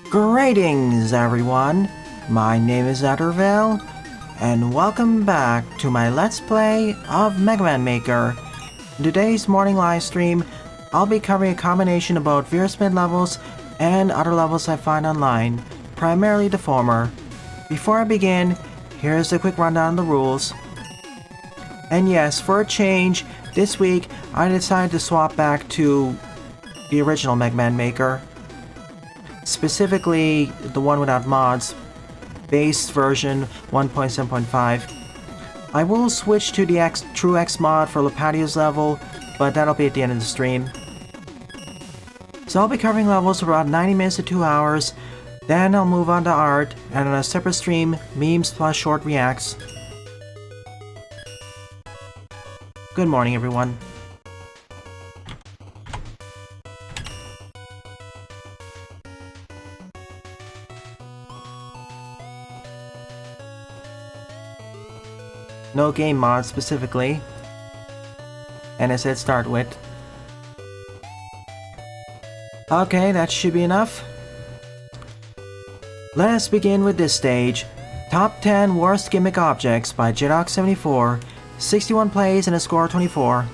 Greetings, everyone! My name is Ettervale, and welcome back to my Let's Play of Mega Man Maker. In today's morning live stream, I'll be covering a combination of both Veersmith levels and other levels I find online, primarily the former. Before I begin, here's a quick rundown of the rules. And yes, for a change, this week I decided to swap back to the original Mega Man Maker. Specifically, the one without mods, base version 1.7.5. I will switch to the True X mod for Lepatio's level, but that'll be at the end of the stream. So I'll be covering levels for about 90 minutes to 2 hours, then I'll move on to art, and on a separate stream, memes plus short reacts. Good morning, everyone. No game mods specifically. And I said start with. Okay, that should be enough. Let us begin with this stage. Top 10 Worst Gimmick Objects by Jidox74. 61 plays and a score of 24.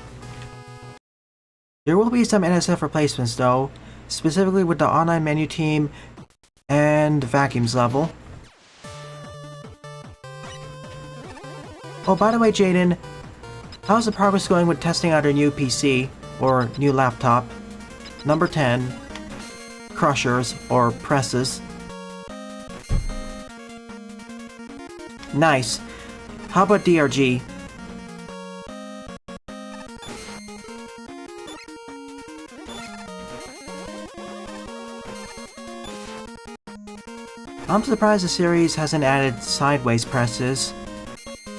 There will be some NSF replacements though, specifically with the online menu team and vacuums level. Oh, by the way, Jaden, how's the progress going with testing out your new PC, or new laptop? Number 10, crushers, or presses. Nice. How about DRG? I'm surprised the series hasn't added sideways presses.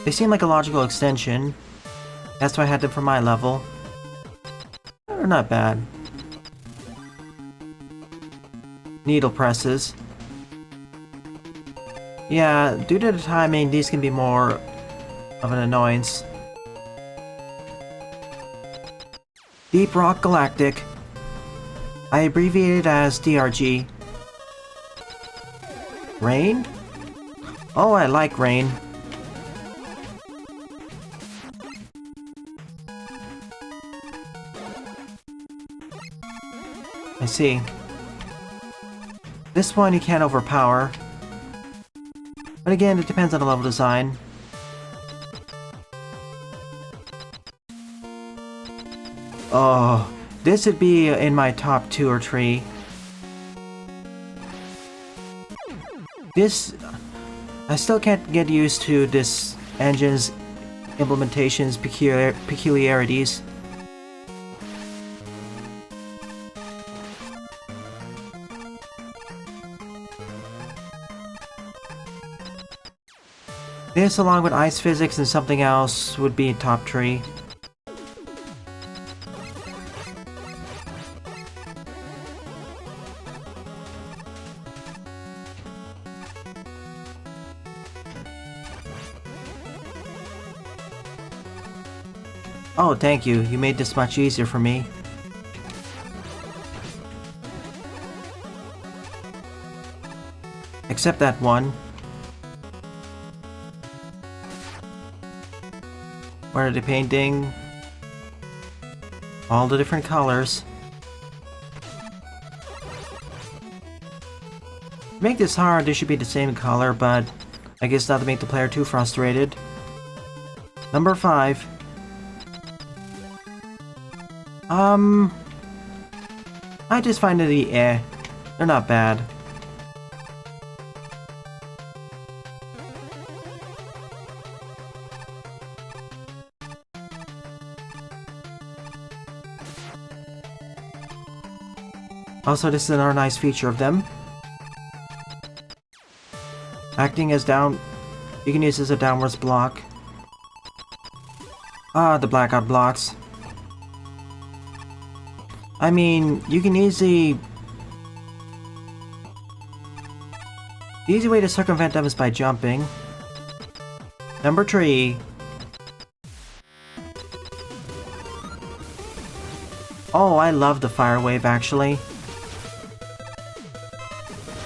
They seem like a logical extension. That's why I had them for my level. They're not bad. Needle presses. Yeah, due to the timing, these can be more of an annoyance. Deep Rock Galactic. I abbreviate it as DRG. Rain? Oh, I like rain. I see. This one you can't overpower. But again, it depends on the level design. Oh, this would be in my top 2 or 3. This... I still can't get used to this engine's implementation's peculiarities. This, along with ice physics and something else, would be top 3. Oh, thank you. You made this much easier for me. Except that one. Where are they painting? All the different colors. To make this hard, they should be the same color, but I guess not to make the player too frustrated. Number 5. I just find it They're not bad. Also, this is another nice feature of them. Acting as you can use this as a downwards block. Ah, the blackout blocks. I mean, you can easily... The easy way to circumvent them is by jumping. Number 3. Oh, I love the fire wave, actually.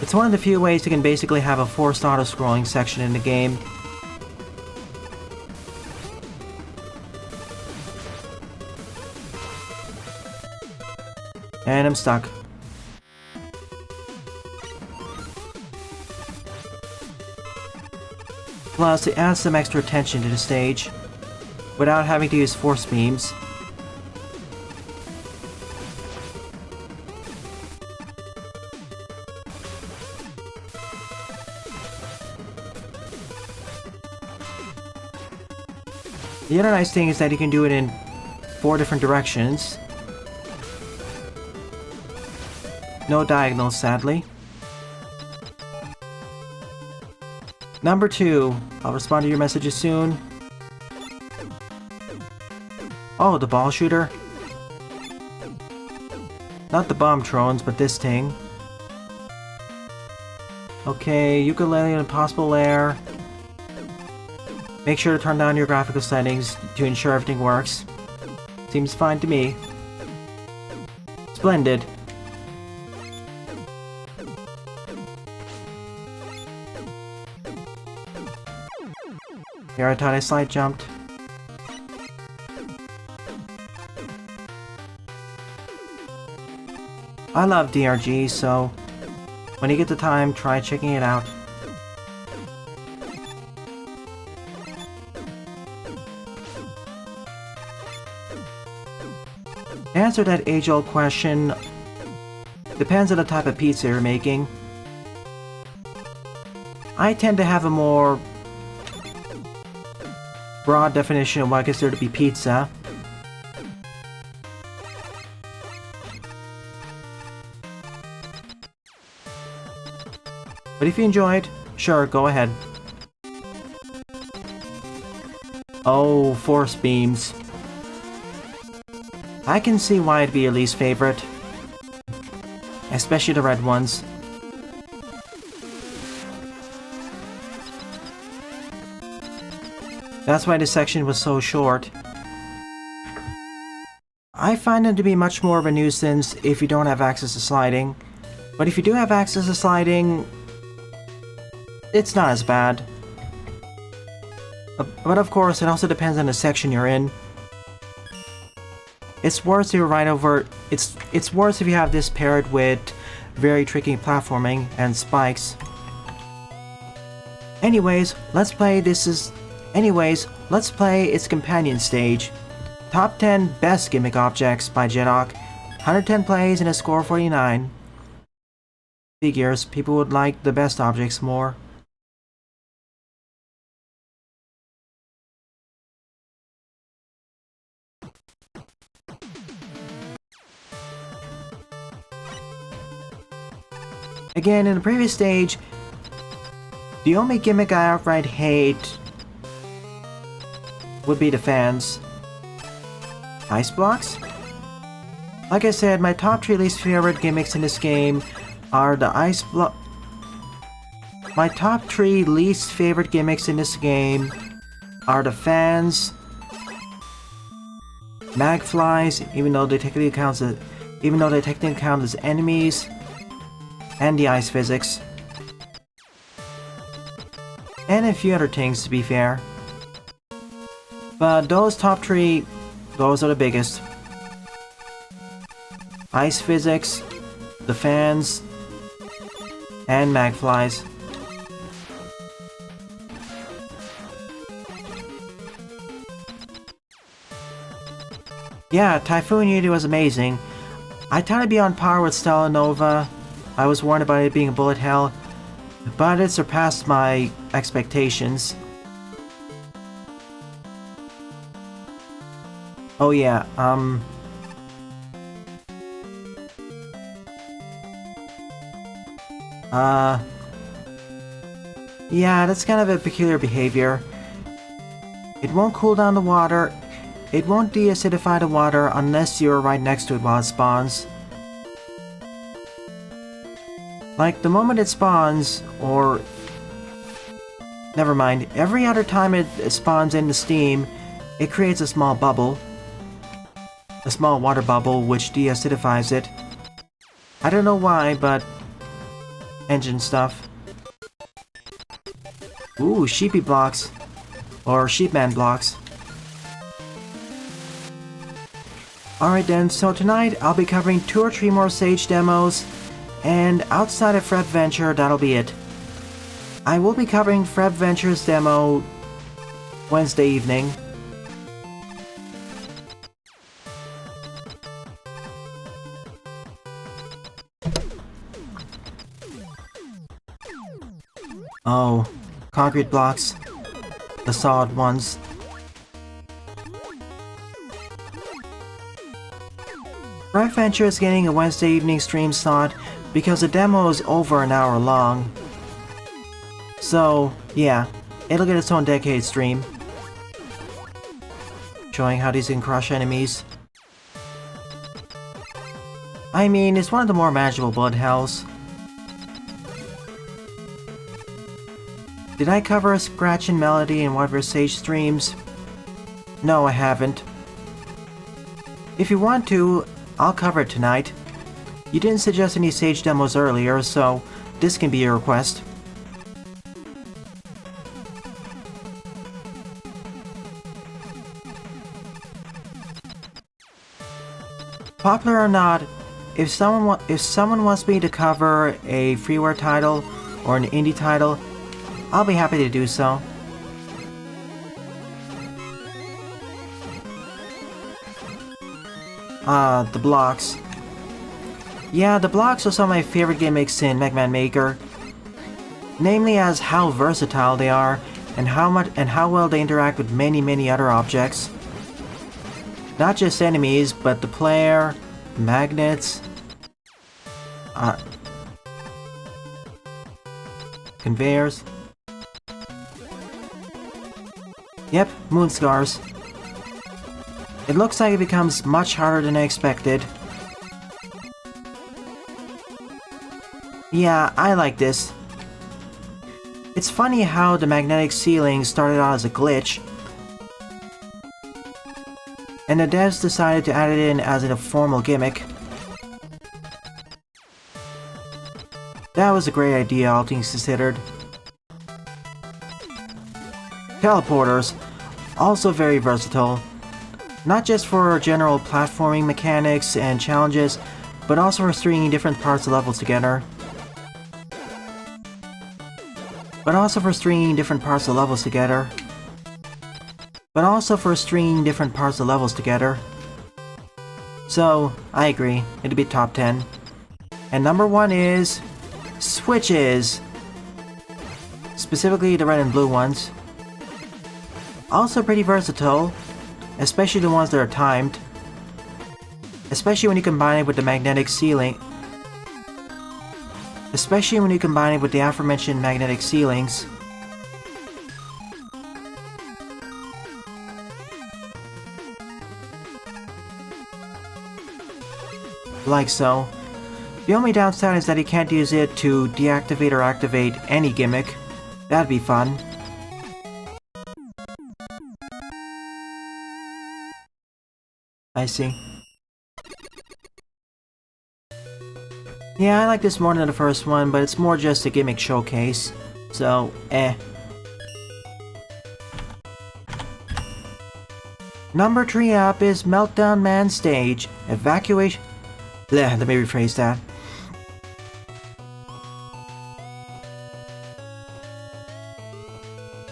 It's one of the few ways you can basically have a forced auto-scrolling section in the game. And I'm stuck. Plus, it adds some extra tension to the stage, without having to use force beams. The other nice thing is that you can do it in 4 different directions. No diagonals, sadly. Number 2. I'll respond to your messages soon. Oh, the ball shooter. Not the bomb drones, but this thing. Okay, ukulele and impossible lair. Make sure to turn down your graphical settings to ensure everything works. Seems fine to me. Splendid. Here, I thought I slide jumped. I love DRG, so when you get the time, try checking it out. To answer that age-old question, depends on the type of pizza you're making. I tend to have a more broad definition of what I consider to be pizza. But if you enjoyed, sure, go ahead. Oh, force beams. I can see why it'd be your least favorite. Especially the red ones. That's why this section was so short. I find them to be much more of a nuisance if you don't have access to sliding. But if you do have access to sliding, it's not as bad. But of course, it also depends on the section you're in. It's worse if you're right over... It's worse if you have this paired with very tricky platforming and spikes. Anyways, let's play its companion stage. Top 10 Best Gimmick Objects by Jedok. 110 plays and a score of 49. Figures, people would like the best objects more. Again, in the previous stage, the only gimmick I outright hate would be the fans. Ice blocks? Like I said, my top 3 least favorite gimmicks in this game are the ice block. My top 3 least favorite gimmicks in this game are the fans, magflies, even though they technically count as enemies, and the ice physics. And a few other things, to be fair. But those top 3, those are the biggest. Ice physics, the fans, and magflies. Yeah, Typhoon Unity was amazing. I thought it'd be on par with Stella Nova. I was warned about it being a bullet hell, but it surpassed my expectations. Oh yeah, yeah, that's kind of a peculiar behavior. It won't cool down the water. It won't deacidify the water unless you're right next to it while it spawns. Like, the moment it spawns, or... Never mind, every other time it spawns into Steam, it creates a small bubble. A small water bubble which deacidifies it. I don't know why, but engine stuff. Ooh, sheepy blocks. Or sheepman blocks. Alright then, so tonight I'll be covering 2 or 3 more Sage demos, and outside of Fred Venture, that'll be it. I will be covering Fred Venture's demo Wednesday evening. Oh, concrete blocks. The solid ones. Fred Venture is getting a Wednesday evening stream slot because the demo is over an hour long. So, yeah, it'll get its own dedicated stream. Showing how these can crush enemies. I mean, it's one of the more manageable blood hells. Did I cover a Scratch and Melody in one of your Sage streams? No, I haven't. If you want to, I'll cover it tonight. You didn't suggest any Sage demos earlier, so this can be your request. Popular or not, if someone wants me to cover a freeware title or an indie title, I'll be happy to do so. The blocks. Yeah, the blocks are some of my favorite gimmicks in Mega Man Maker. Namely as how versatile they are, and how well they interact with many other objects. Not just enemies, but the player, magnets, conveyors. Yep, moon scars. It looks like it becomes much harder than I expected. Yeah, I like this. It's funny how the magnetic ceiling started out as a glitch, and the devs decided to add it in as a formal gimmick. That was a great idea, all things considered. Teleporters, also very versatile. Not just for general platforming mechanics and challenges, but also for stringing different parts of levels together. So, I agree, it'd be top 10. And number 1 is... switches! Specifically the red and blue ones. Also pretty versatile, especially the ones that are timed. Especially when you combine it with the magnetic ceiling. Especially when you combine it with the aforementioned magnetic ceilings. Like so. The only downside is that you can't use it to deactivate or activate any gimmick. That'd be fun. I see. Yeah, I like this more than the first one, but it's more just a gimmick showcase. So, eh. Number 3 up is Meltdown Man Stage. Evacuation... Bleh, let me rephrase that.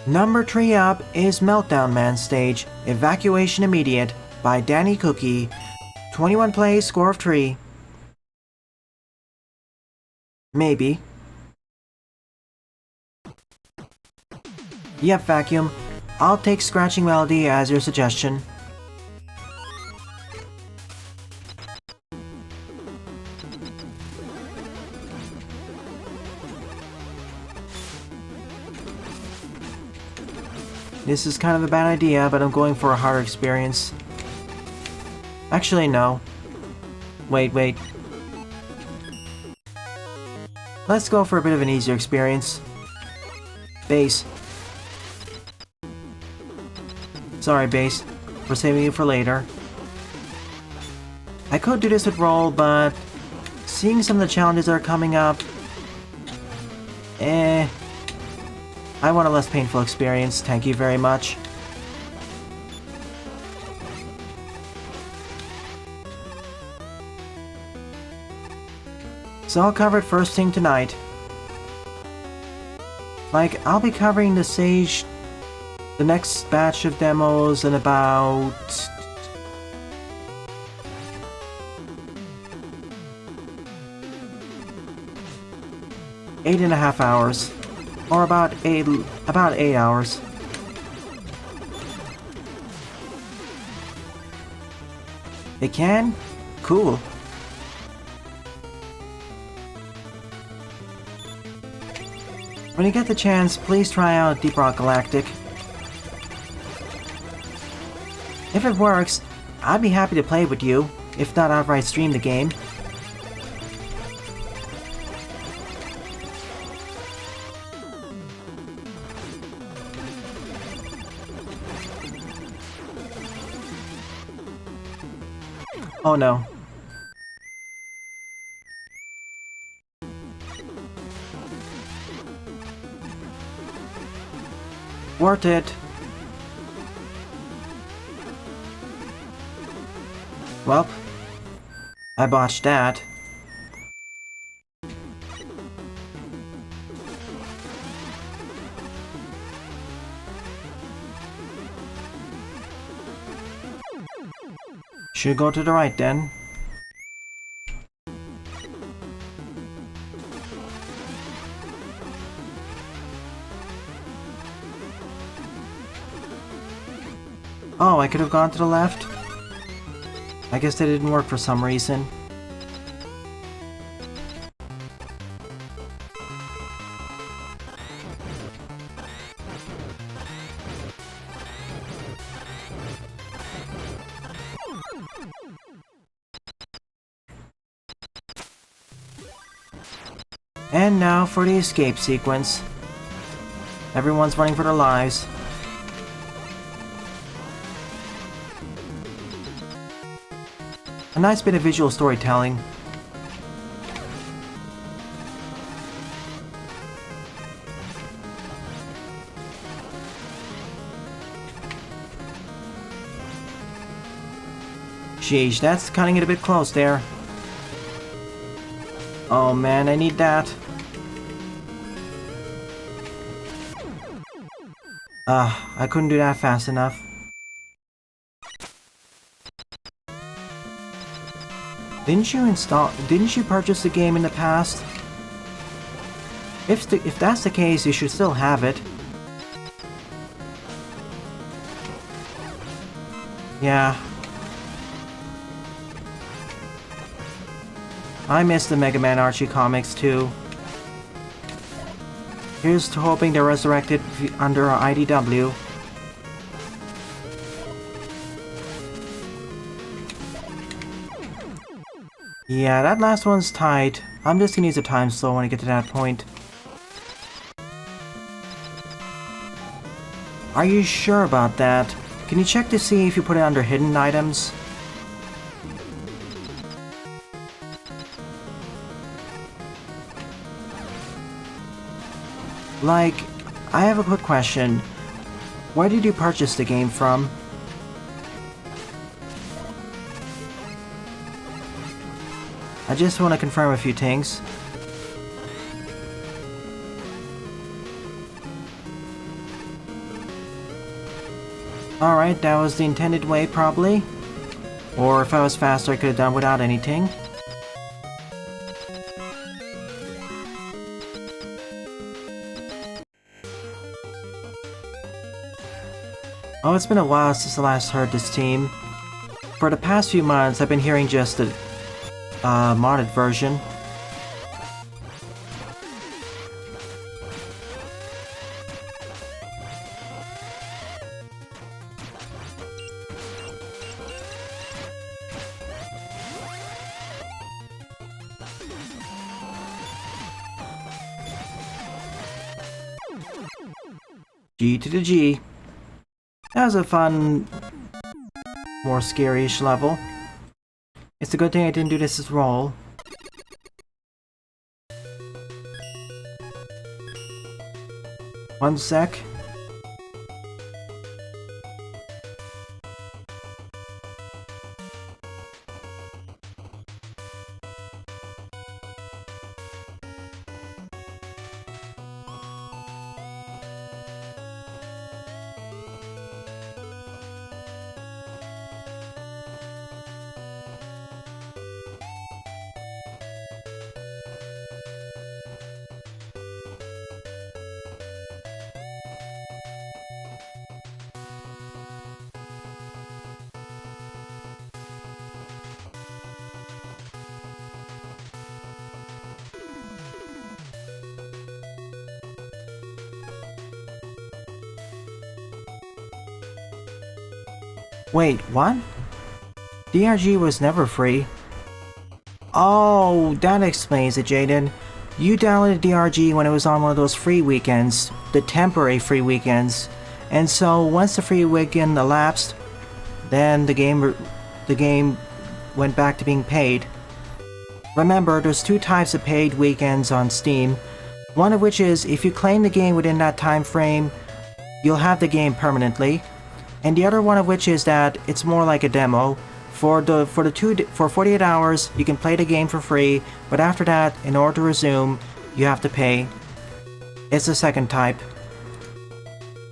Number 3 up is Meltdown Man Stage. Evacuation Immediate. By Danny Cookie. 21 plays, score of 3. Maybe. Yep, Vacuum. I'll take Scratching Melody as your suggestion. This is kind of a bad idea, but I'm going for a harder experience. Actually, no. Wait. Let's go for a bit of an easier experience. Bass. Sorry, Bass. We're saving you for later. I could do this with Roll, but seeing some of the challenges that are coming up, I want a less painful experience, thank you very much. So I'll cover it first thing tonight. Like, I'll be covering the next batch of demos in about... 8.5 hours. Or about 8 hours. They can? Cool. When you get the chance, please try out Deep Rock Galactic. If it works, I'd be happy to play with you, if not outright stream the game. Oh no. Worth it. Well, I botched that. Should go to the right then. Oh, I could have gone to the left? I guess that didn't work for some reason. And now for the escape sequence. Everyone's running for their lives. A nice bit of visual storytelling. Sheesh, that's cutting it a bit close there. Oh man, I need that. I couldn't do that fast enough. Didn't you purchase the game in the past? If that's the case, you should still have it. Yeah. I miss the Mega Man Archie comics too. Here's to hoping they're resurrected under IDW. Yeah, that last one's tight. I'm just gonna use a time slow when I get to that point. Are you sure about that? Can you check to see if you put it under hidden items? Like, I have a quick question. Where did you purchase the game from? I just want to confirm a few things. Alright, that was the intended way, probably. Or if I was faster, I could have done without anything. Oh, it's been a while since I last heard this team. For the past few months, I've been hearing just the modded version. G to the G. That was a fun, more scary-ish level. It's a good thing I didn't do this as roll. One sec. Wait, what? DRG was never free. Oh, that explains it, Jaden. You downloaded DRG when it was on one of those free weekends, the temporary free weekends, and so once the free weekend elapsed, then the game went back to being paid. Remember, there's two types of paid weekends on Steam, one of which is if you claim the game within that time frame, you'll have the game permanently, and the other one of which is that it's more like a demo. For 48 hours, you can play the game for free, but after that, in order to resume, you have to pay. It's the second type.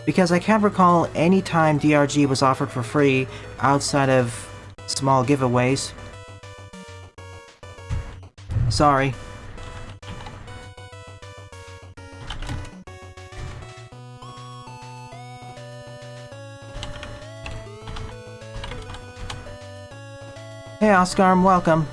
Because I can't recall any time DRG was offered for free outside of small giveaways. Sorry. Hey Oscar, welcome.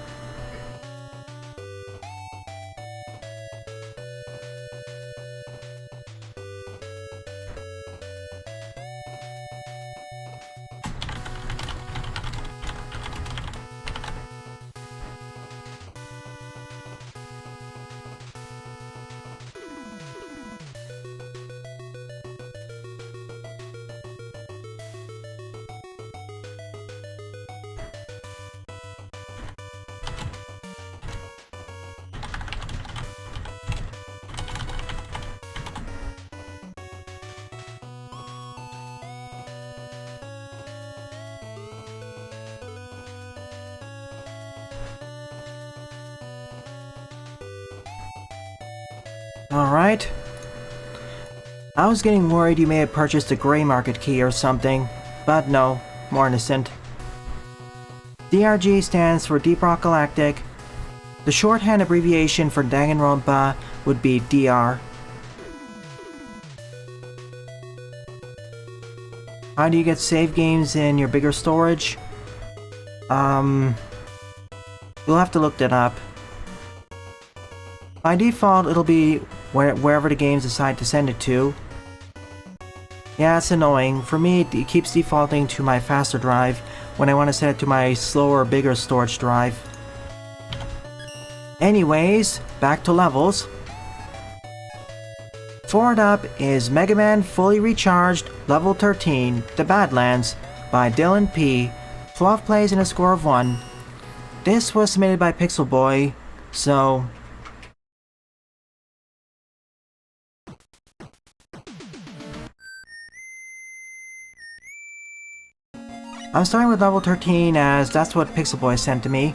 Alright. I was getting worried you may have purchased a gray market key or something, but no, more innocent. DRG stands for Deep Rock Galactic. The shorthand abbreviation for Danganronpa would be DR. How do you get save games in your bigger storage? You'll have to look that up. By default, it'll be wherever the games decide to send it to. Yeah, it's annoying. For me, it keeps defaulting to my faster drive when I want to send it to my slower, bigger storage drive. Anyways, back to levels. Forward up is Mega Man Fully Recharged, Level 13, The Badlands, by Dylan P. 12 plays and a score of 1. This was submitted by Pixel Boy, so... I'm starting with level 13 as that's what Pixel Boy sent to me.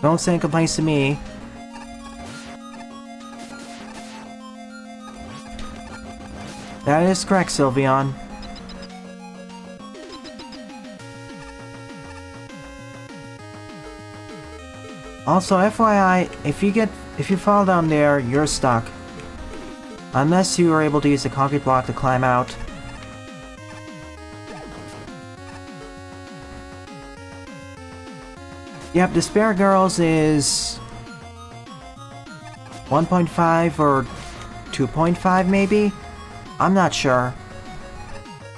Don't send complaints to me. That is correct, Sylveon. Also, FYI, if you fall down there, you're stuck. Unless you are able to use the concrete block to climb out. Yep, Despair Girls is 1.5 or 2.5 maybe? I'm not sure.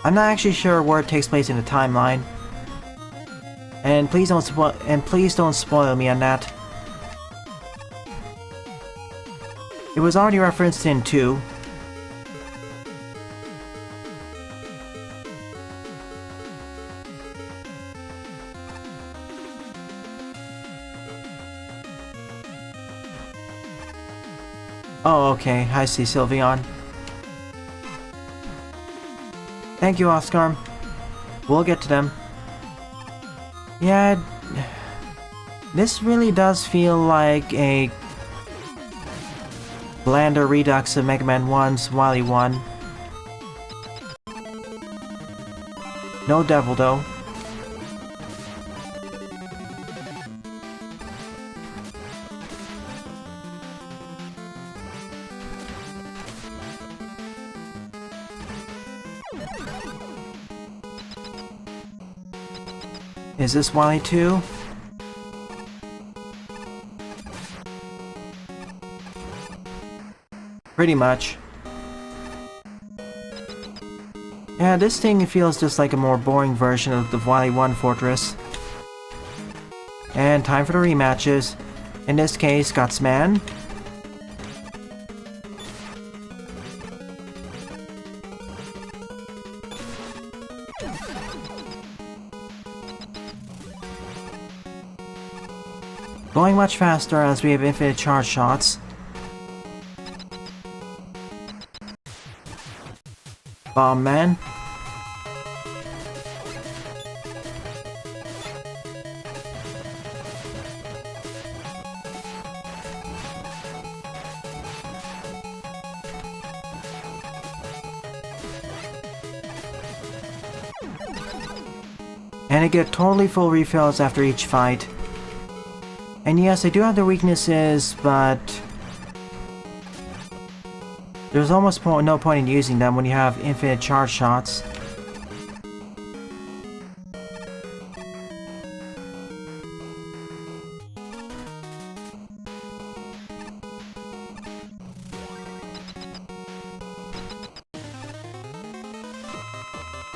I'm not actually sure where it takes place in the timeline. And please don't spoil me on that. It was already referenced in 2. Oh, okay, I see, Sylveon. Thank you, Oscar. We'll get to them. Yeah, this really does feel like a blander redux of Mega Man 1's Wily 1. No devil, though. Is this Wily 2? Pretty much. Yeah, this thing feels just like a more boring version of the Wily 1 Fortress. And time for the rematches. In this case, Scotsman. Going much faster as we have infinite charge shots. Bomb Man. And I get totally full refills after each fight. And yes, I do have the weaknesses, but there's almost no point in using them when you have infinite charge shots.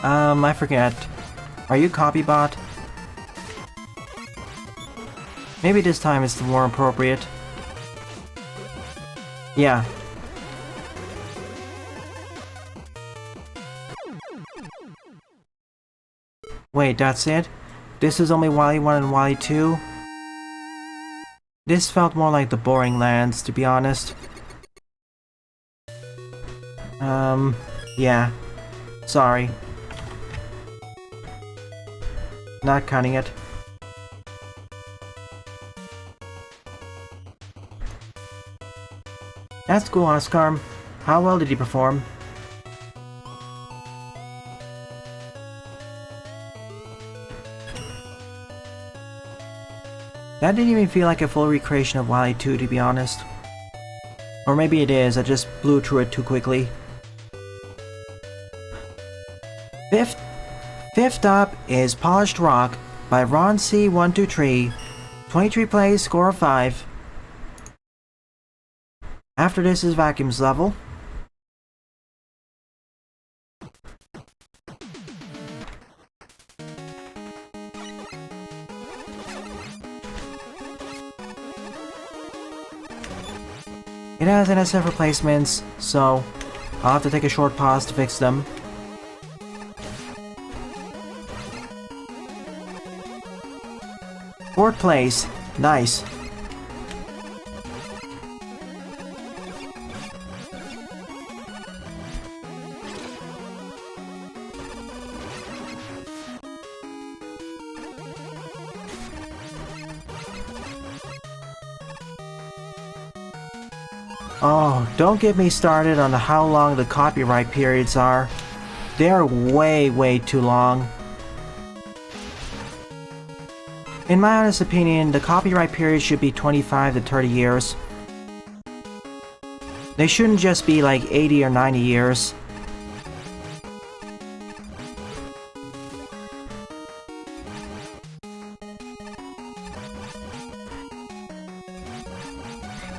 I forget. Are you Copybot? Maybe this time it's more appropriate. Yeah. Wait, that's it? This is only Wily 1 and Wily 2? This felt more like the boring lands, to be honest. Yeah. Sorry. Not cutting it. That's cool, Oscar. How well did he perform? That didn't even feel like a full recreation of Wily 2, to be honest. Or maybe it is, I just blew through it too quickly. Fifth up is Polished Rock by Ron C123. 23 plays, score of 5. After this is Vacuum's level. It has NSF replacements, so I'll have to take a short pause to fix them. Fourth place. Nice. Oh, don't get me started on how long the copyright periods are. They're way too long. In my honest opinion, the copyright period should be 25 to 30 years. They shouldn't just be like 80 or 90 years.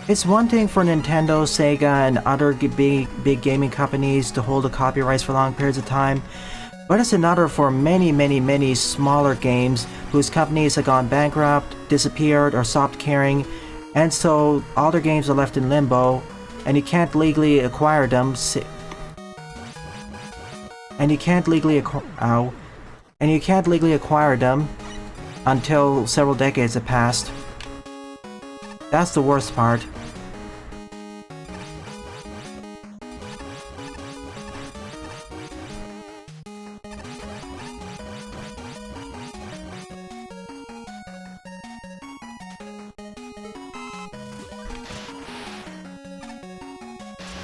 It's one thing for Nintendo, Sega, and other big gaming companies to hold the copyrights for long periods of time, but it's another for many smaller games whose companies have gone bankrupt, disappeared, or stopped caring, and so all their games are left in limbo, and you can't legally acquire them. And you can't legally acquire them until several decades have passed. That's the worst part.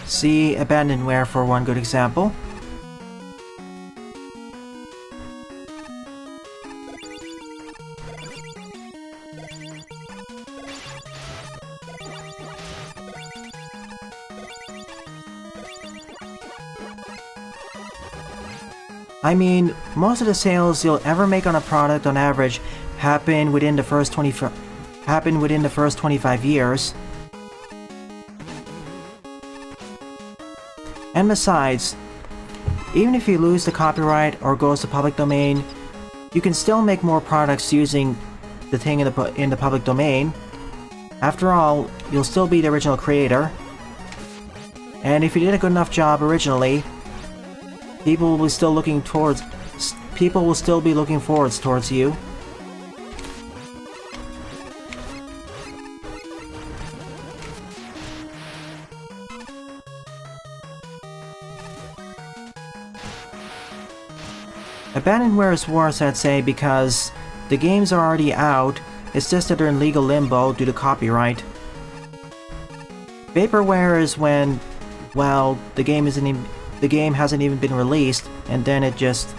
See Abandonware for one good example. I mean, most of the sales you'll ever make on a product on average happen within the first 25 years. And besides, even if you lose the copyright or goes to public domain, you can still make more products using the thing in the public domain. After all, you'll still be the original creator. And if you did a good enough job originally, people will still be looking forwards towards you. Abandonware is worse, I'd say, because the games are already out, it's just that they're in legal limbo due to copyright. Vaporware is when, well, the game hasn't even been released, and then it just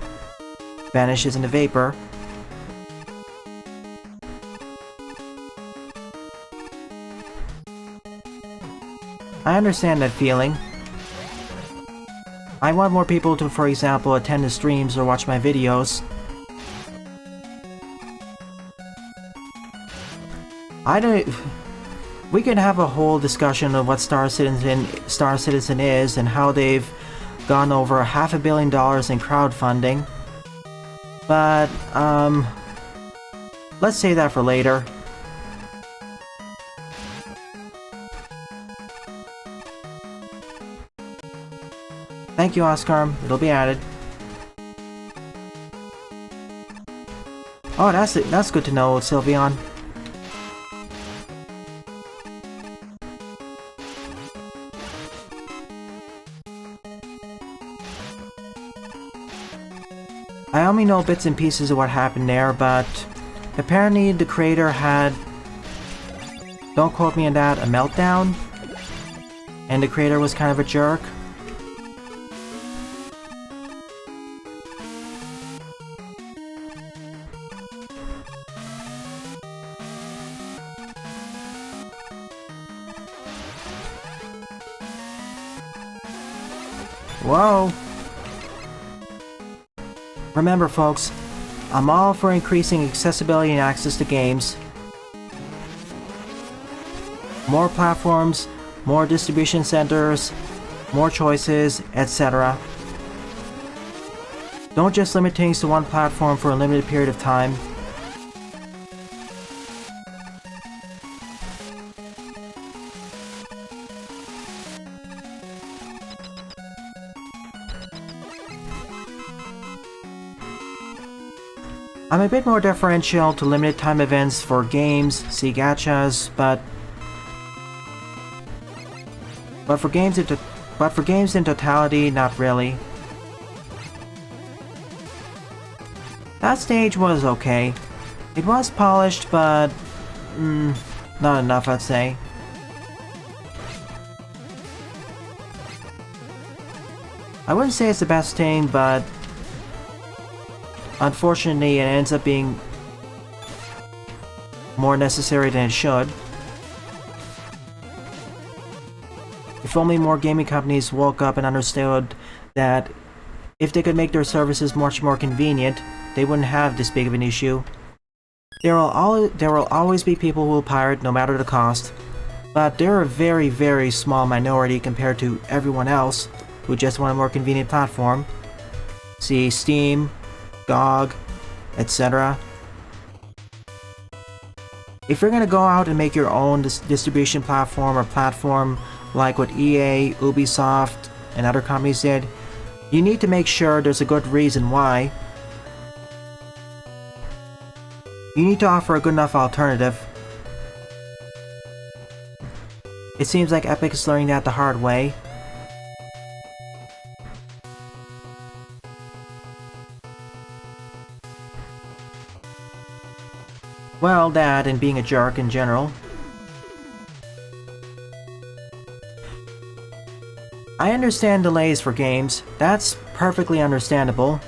vanishes into vapor. I understand that feeling. I want more people to, for example, attend the streams or watch my videos. We could have a whole discussion of what Star Citizen is and how they've gone over $500 million in crowdfunding. But, let's save that for later. Thank you, Oscar. It'll be added. Oh, that's good to know, Sylveon. I only know bits and pieces of what happened there, but apparently the creator had, don't quote me on that, a meltdown, and the creator was kind of a jerk. Whoa! Remember, folks, I'm all for increasing accessibility and access to games. More platforms, more distribution centers, more choices, etc. Don't just limit things to one platform for a limited period of time. I'm a bit more deferential to limited time events for games, see gachas, but for games in totality, not really. That stage was okay. It was polished, but not enough, I'd say. I wouldn't say it's the best thing, but unfortunately, it ends up being more necessary than it should. If only more gaming companies woke up and understood that if they could make their services much more convenient, they wouldn't have this big of an issue. There will always be people who will pirate no matter the cost, but they're a very, very small minority compared to everyone else who just want a more convenient platform. See Steam, GOG, etc. If you're gonna go out and make your own distribution platform like what EA, Ubisoft, and other companies did, you need to make sure there's a good reason why. You need to offer a good enough alternative. It seems like Epic is learning that the hard way. Well, that and being a jerk in general. I understand delays for games. That's perfectly understandable.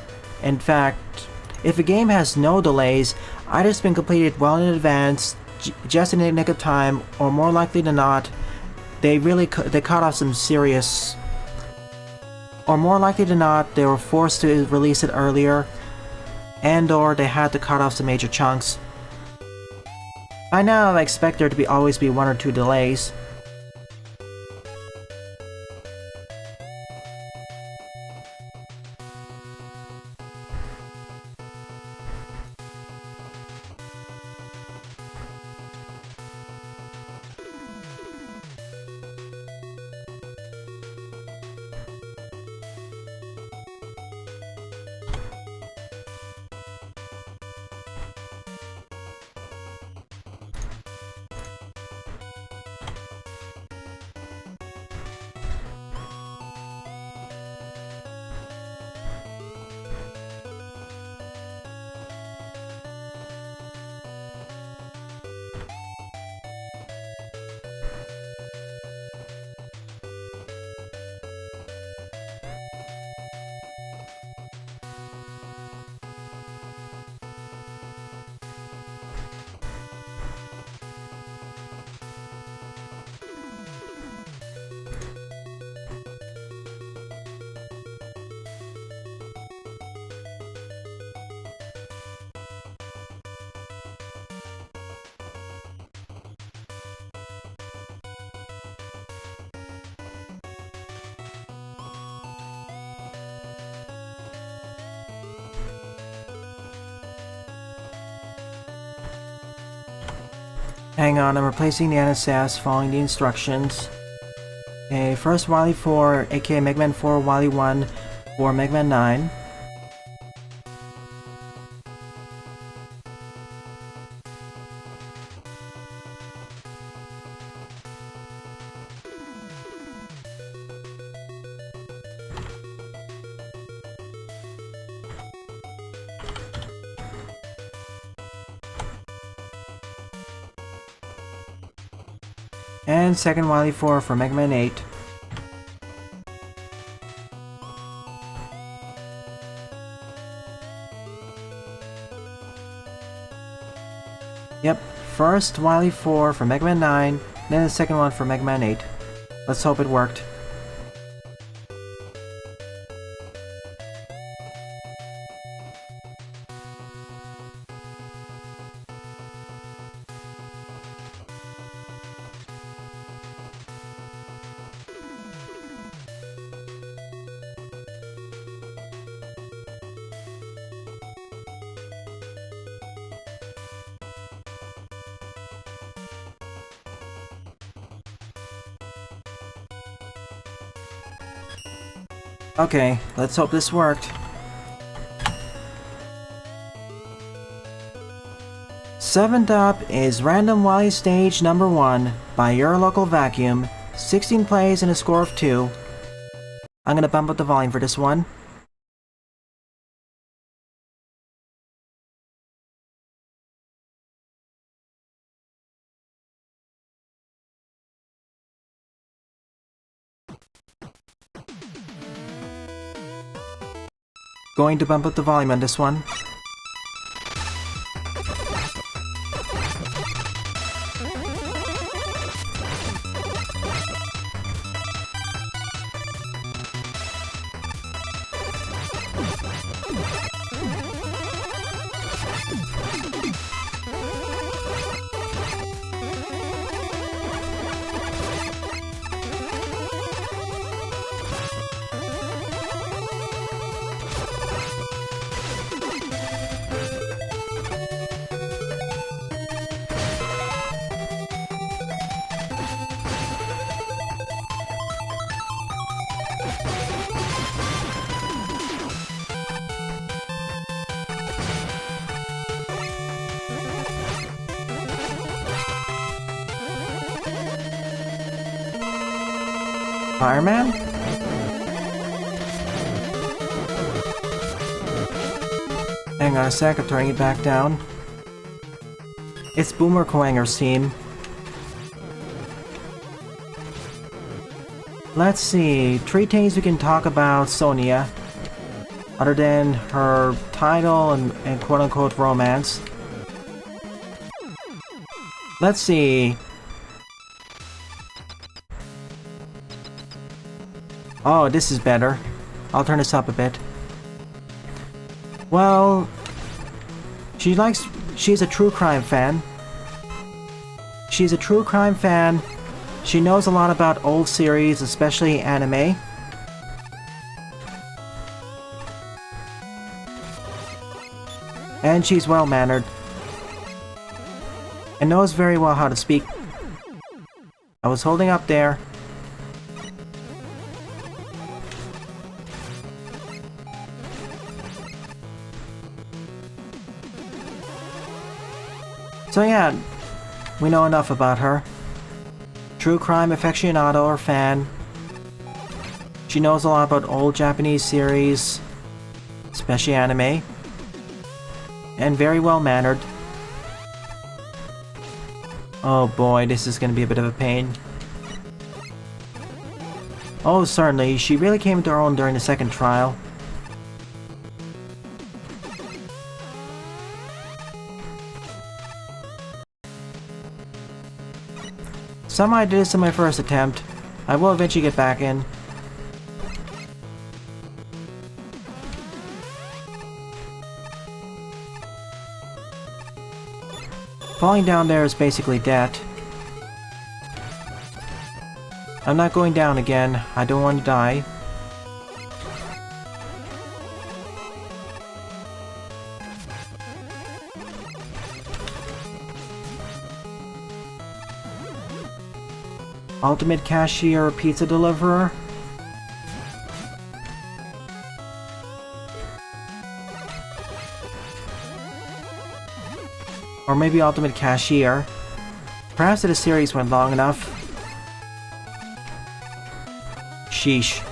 In fact, if a game has no delays, either it's been completed well in advance, just in the nick of time, or more likely than not, they caught off some serious... Or more likely than not, they were forced to release it earlier, and or they had to cut off some major chunks. By now, I expect there to always be 1 or 2 delays. Hang on, I'm replacing the NSS following the instructions. Okay, first Wily 4, aka Mega Man 4, Wily 1 for Mega Man 9. And second Wily 4 for Mega Man 8. Yep, first Wily 4 for Mega Man 9, then the second one for Mega Man 8. Let's hope it worked. Okay, let's hope this worked. 7th up is Random Wily Stage number 1 by Your Local Vacuum. 16 plays and a score of 2. I'm gonna bump up the volume for this one. Going to bump up the volume on this one. Fireman? Hang on a sec, I'm turning it back down. It's Boomer Koanger's team. Let's see, 3 things we can talk about Sonia, other than her title and quote-unquote romance. Let's see. Oh, this is better. I'll turn this up a bit. Well, she's a true crime fan. She's a true crime fan. She knows a lot about old series, especially anime. And she's well-mannered. And knows very well how to speak. I was holding up there. So yeah, we know enough about her. True crime aficionado or fan. She knows a lot about old Japanese series, especially anime. And very well-mannered. Oh boy, this is gonna be a bit of a pain. Oh, certainly, she really came into her own during the second trial. Somehow I did this in my first attempt. I will eventually get back in. Falling down there is basically death. I'm not going down again. I don't want to die. Ultimate cashier, pizza deliverer. Or maybe ultimate cashier. Perhaps the series went long enough. Sheesh.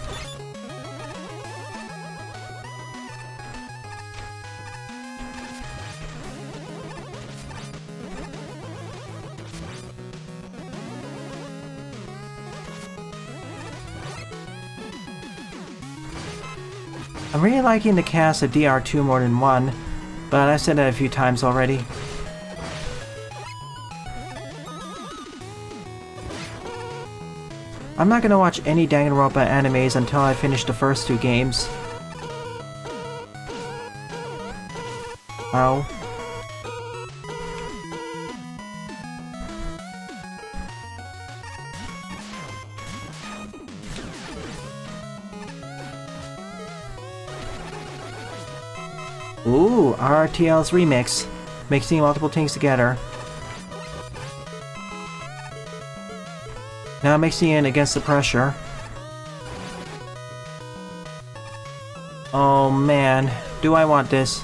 I'm really liking the cast of DR2 more than 1, but I've said that a few times already. I'm not gonna watch any Danganronpa animes until I finish the first 2 games. Ow. Ooh, RRTL's remix. Mixing multiple things together. Now mixing in Against the Pressure. Oh man, do I want this?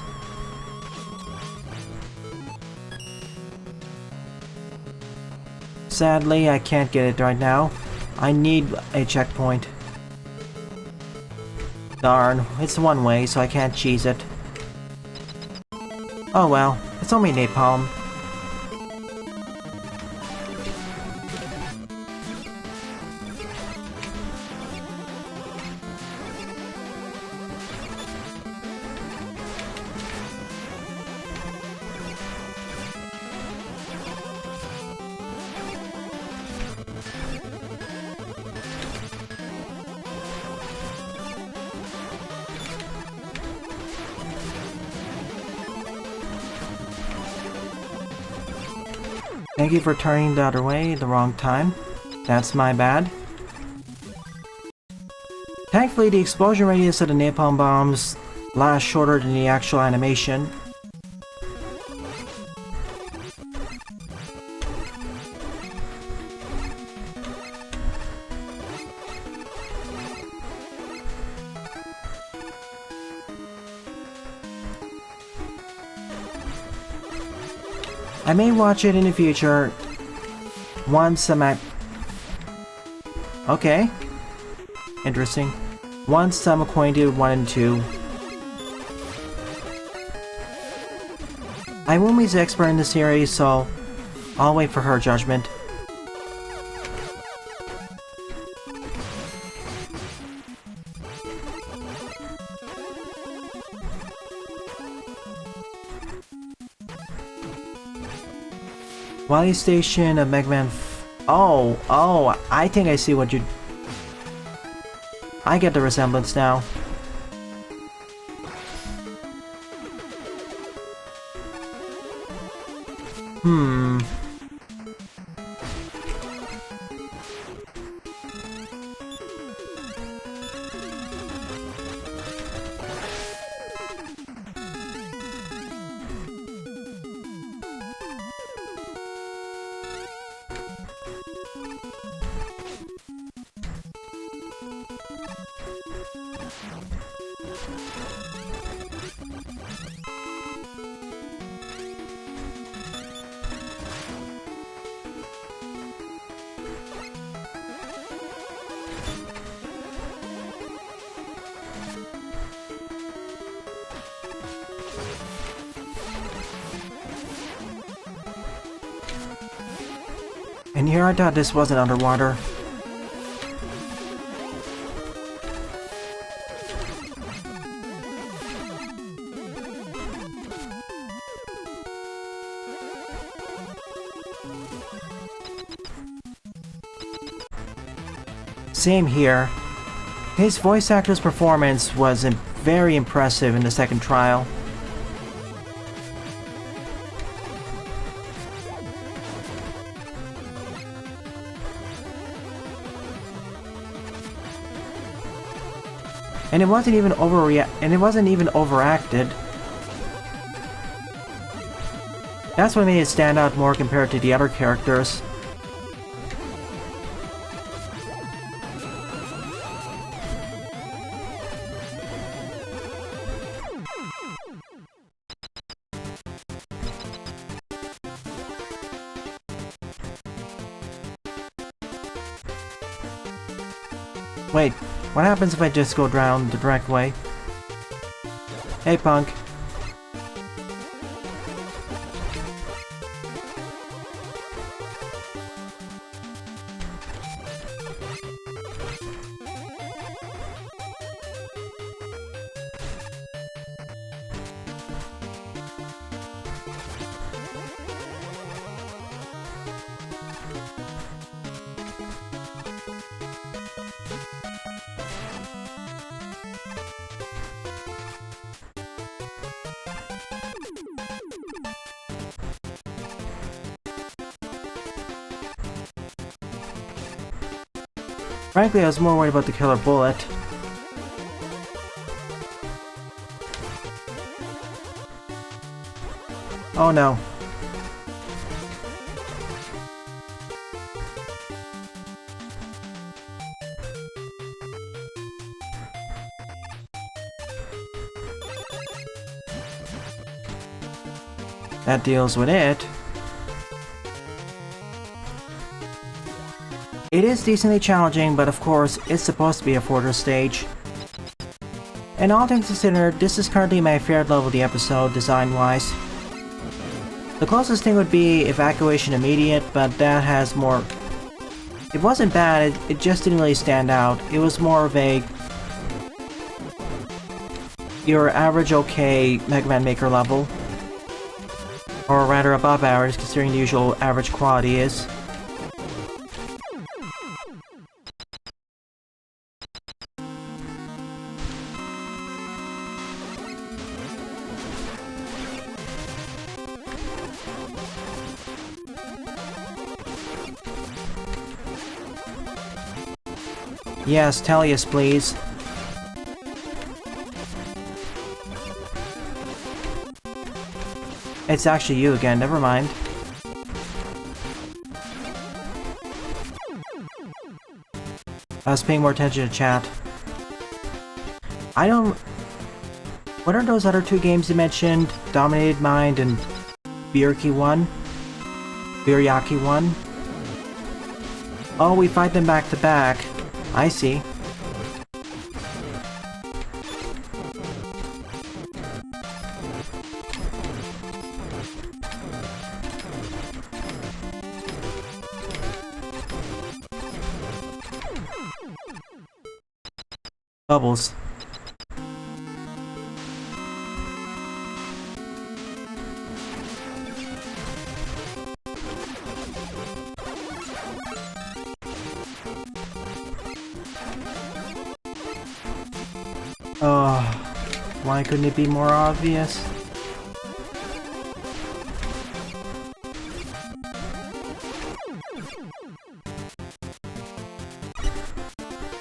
Sadly, I can't get it right now. I need a checkpoint. Darn, it's one way, so I can't cheese it. Oh well, it's only napalm. Thank you for turning the other way at the wrong time. That's my bad. Thankfully, the explosion radius of the napalm bombs lasts shorter than the actual animation. I may watch it in the future once I'm at... Okay. Interesting. Once I'm acquainted with 1 and 2. Iwumi's the expert in the series, so I'll wait for her judgment. Wily Station of Mega Man oh, I think I see what you... I get the resemblance now. And here I thought this wasn't underwater. Same here. His voice actor's performance was very impressive in the second trial. And it wasn't even overacted. That's what made it stand out more compared to the other characters. Wait, what happens if I just go down the direct way? Hey, punk. Frankly, I was more worried about the killer bullet. Oh no. That deals with it. It is decently challenging, but of course, it's supposed to be a Fortress stage. And all things considered, this is currently my favorite level of the episode, design-wise. The closest thing would be Evacuation Immediate, but that has more... It wasn't bad, it just didn't really stand out. It was more of a... your average okay Mega Man Maker level. Or rather above average, considering the usual average quality is. Yes, Tellius, please. It's actually you again, never mind. I was paying more attention to chat. I don't... What are those other two games you mentioned? Dominated Mind and Biryaki 1? Biryaki 1? Oh, we fight them back to back. I see. Bubbles. Why couldn't it be more obvious?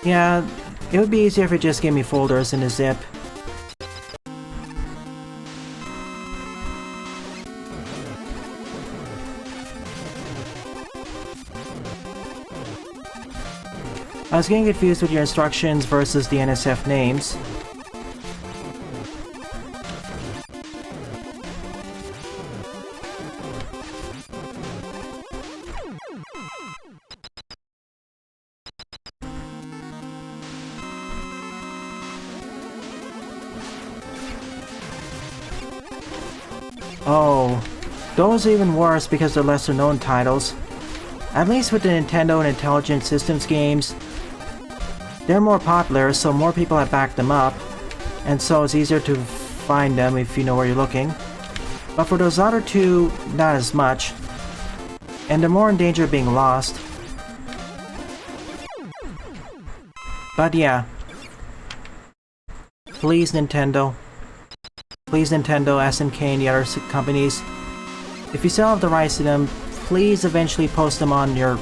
Yeah, it would be easier if it just gave me folders in a zip. I was getting confused with your instructions versus the NSF names. Oh, those are even worse because they're lesser known titles. At least with the Nintendo and Intelligent Systems games, they're more popular, so more people have backed them up, and so it's easier to find them if you know where you're looking. But for those other two, not as much, and they're more in danger of being lost. But yeah. Please Nintendo, SNK and the other companies, if you still have the rights to them, please eventually post them on your...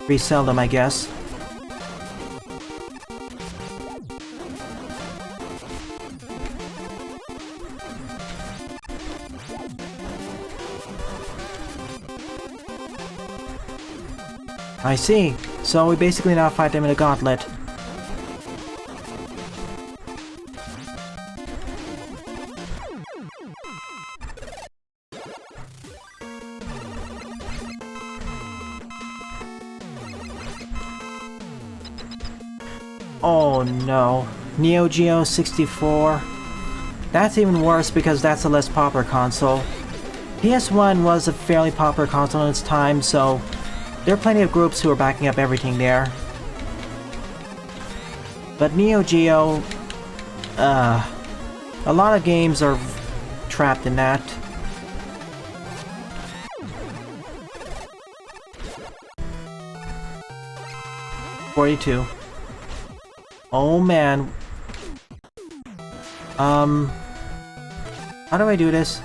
resell them, I guess. I see. So we basically now fight them in a gauntlet. Oh no. Neo Geo 64. That's even worse because that's a less popular console. PS1 was a fairly popular console in its time, so there are plenty of groups who are backing up everything there. But Neo Geo, a lot of games are trapped in that. $42. Oh man. How do I do this?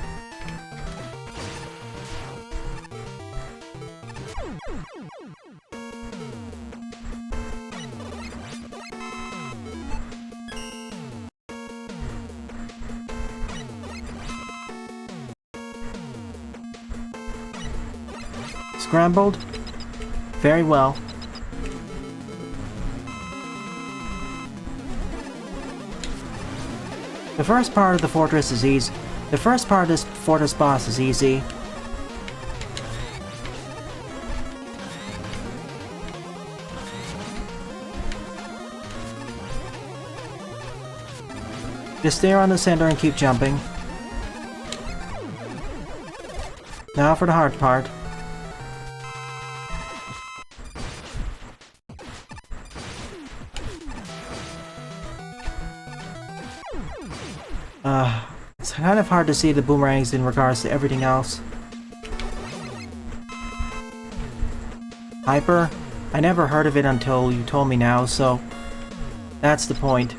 Scrambled? Very well. The first part of the fortress is easy. The first part of this fortress boss is easy. Just stay around the center and keep jumping. Now for the hard part. It's kind of hard to see the boomerangs in regards to everything else. Hyper? I never heard of it until you told me now, so that's the point.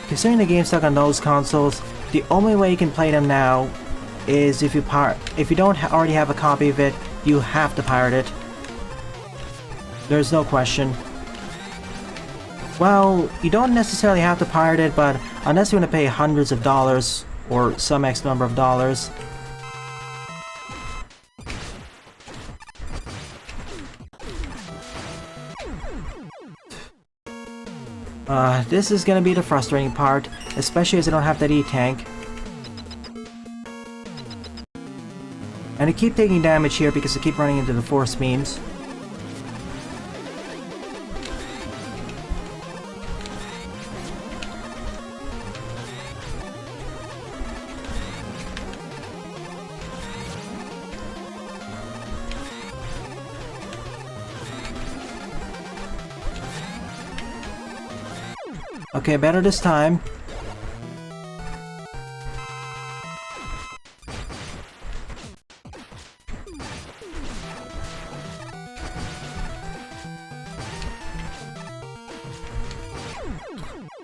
Considering the game's stuck on those consoles, the only way you can play them now is if you don't already have a copy of it, you have to pirate it. There's no question. Well, you don't necessarily have to pirate it, but unless you want to pay hundreds of dollars or some X number of dollars. This is gonna be the frustrating part, especially as I don't have that E-tank. And I keep taking damage here because I keep running into the force beams. Okay, better this time.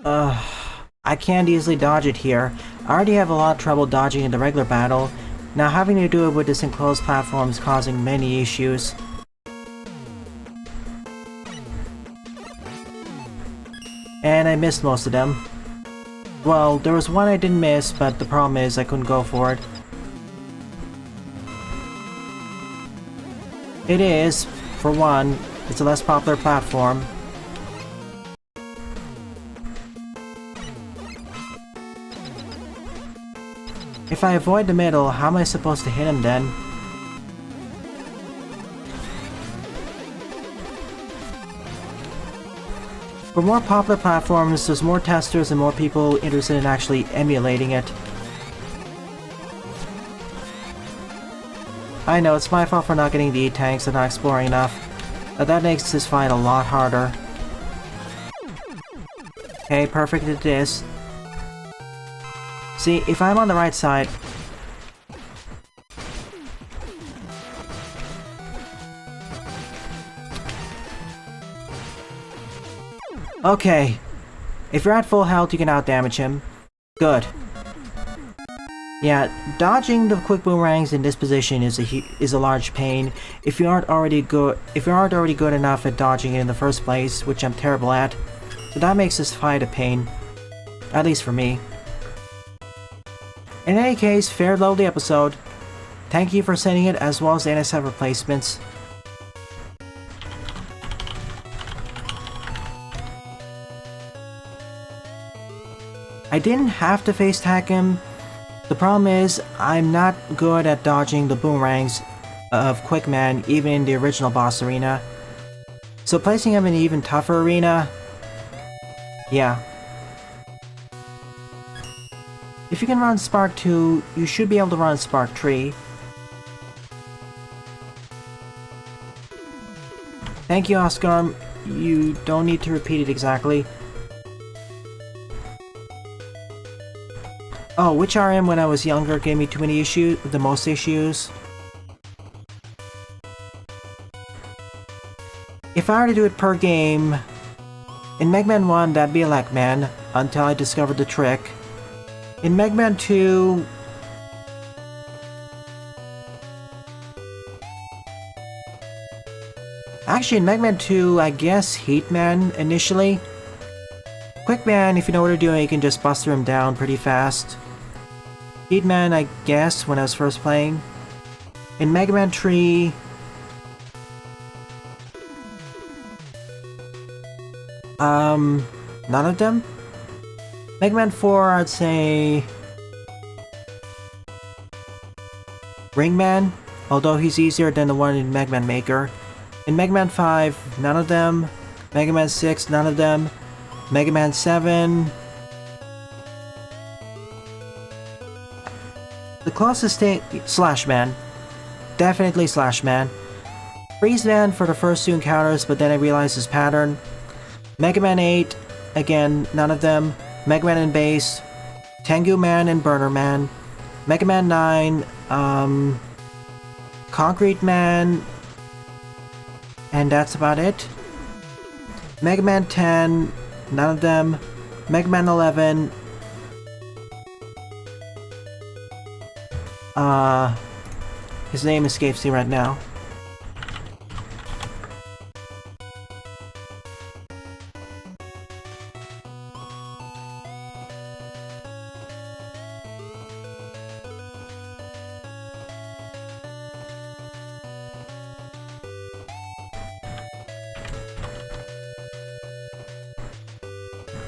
I can't easily dodge it here. I already have a lot of trouble dodging in the regular battle. Now having to do it with this enclosed platform is causing many issues. And I missed most of them. Well, there was one I didn't miss, but the problem is I couldn't go for it. It is, for one, it's a less popular platform. If I avoid the middle, how am I supposed to hit him then? For more popular platforms, there's more testers and more people interested in actually emulating it. I know, it's my fault for not getting the E-tanks and not exploring enough, but that makes this fight a lot harder. Okay, perfect it is. See, if I'm on the right side... Okay. If you're at full health, you can outdamage him. Good. Yeah, dodging the quick boomerangs in this position is a large pain if you aren't already good enough at dodging it in the first place, which I'm terrible at. So that makes this fight a pain. At least for me. In any case, fair lovely episode. Thank you for sending it, as well as the NSF replacements. I didn't have to face tag him. The problem is, I'm not good at dodging the boomerangs of Quickman, even in the original boss arena. So placing him in an even tougher arena... yeah. If you can run Spark 2, you should be able to run Spark 3. Thank you, Oscar. You don't need to repeat it exactly. Oh, which RM when I was younger gave me too many issues? The most issues? If I were to do it per game, in Mega Man 1 that'd be Elecman, until I discovered the trick. In Mega Man 2... actually, in Mega Man 2, I guess Heatman initially. Quickman, if you know what you're doing, you can just buster him down pretty fast. Heatman, I guess, when I was first playing. In Mega Man 3... none of them? Mega Man 4, I'd say... Ringman, although he's easier than the one in Mega Man Maker. In Mega Man 5, none of them. Mega Man 6, none of them. Mega Man 7... the closest thing... Slash Man. Definitely Slash Man. Freeze Man for the first two encounters, but then I realized his pattern. Mega Man 8, again, none of them. Mega Man and Base. Tengu Man and Burner Man. Mega Man 9, Concrete Man... and that's about it. Mega Man 10, none of them. Mega Man 11... his name escapes me right now.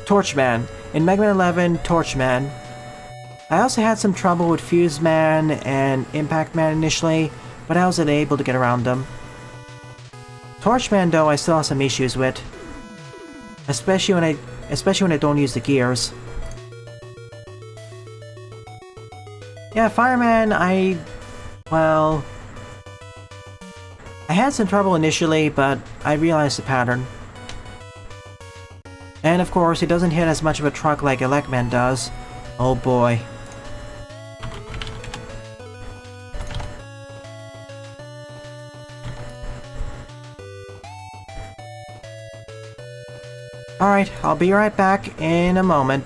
Torchman. In Mega Man 11, Torchman. I also had some trouble with Fuse Man and Impact Man initially, but I was able to get around them. Torchman though, I still have some issues with. Especially when I don't use the gears. Yeah, Fireman, well... I had some trouble initially, but I realized the pattern. And of course, it doesn't hit as much of a truck like Elecman does. Oh boy. Alright, I'll be right back in a moment.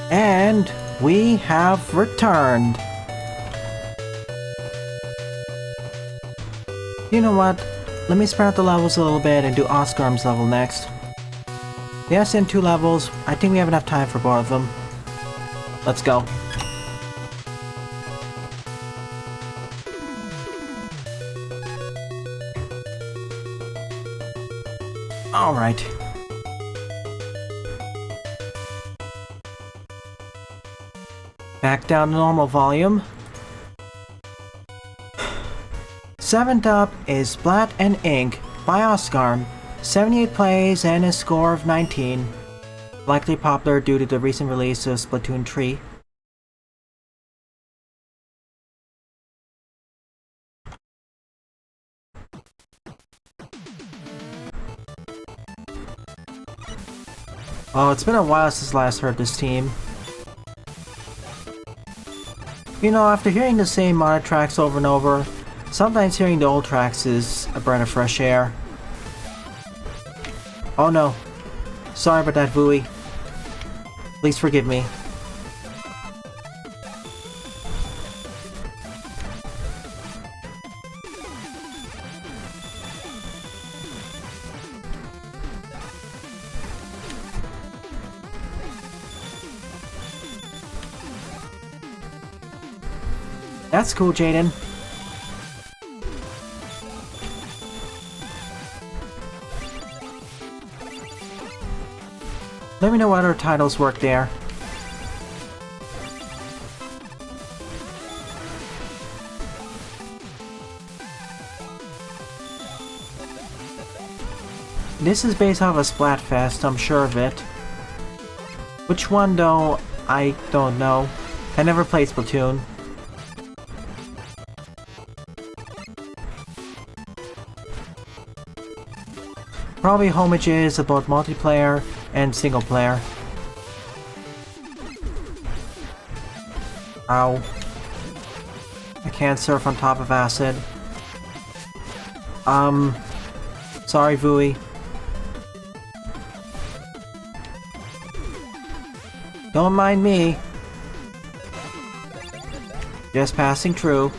And we have returned. You know what? Let me spread out the levels a little bit and do Oscar's level next. Yes, in 2 levels. I think we have enough time for both of them. Let's go. Alright. Back down to normal volume. 7th up is Splat and Ink by Oscar. 78 plays and a score of 19. Likely popular due to the recent release of Splatoon 3. Oh, it's been a while since last heard this team. You know, after hearing the same modern tracks over and over, sometimes hearing the old tracks is a breath of fresh air. Oh no. Sorry about that, Vui. Please forgive me. That's cool, Jaden. Let me know what other titles work there. This is based off a Splatfest, I'm sure of it. Which one though, I don't know. I never played Splatoon. Probably homages about multiplayer and single player. Ow. I can't surf on top of acid. Sorry, Vui. Don't mind me. Just passing through.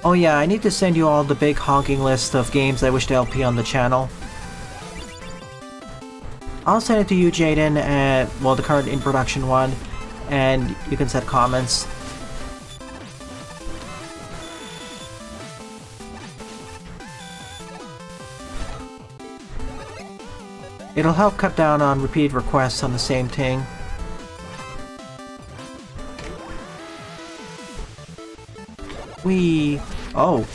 Oh yeah, I need to send you all the big honking list of games I wish to LP on the channel. I'll send it to you, Jaden, and well, the current in production one, and you can set comments. It'll help cut down on repeated requests on the same thing. Oh.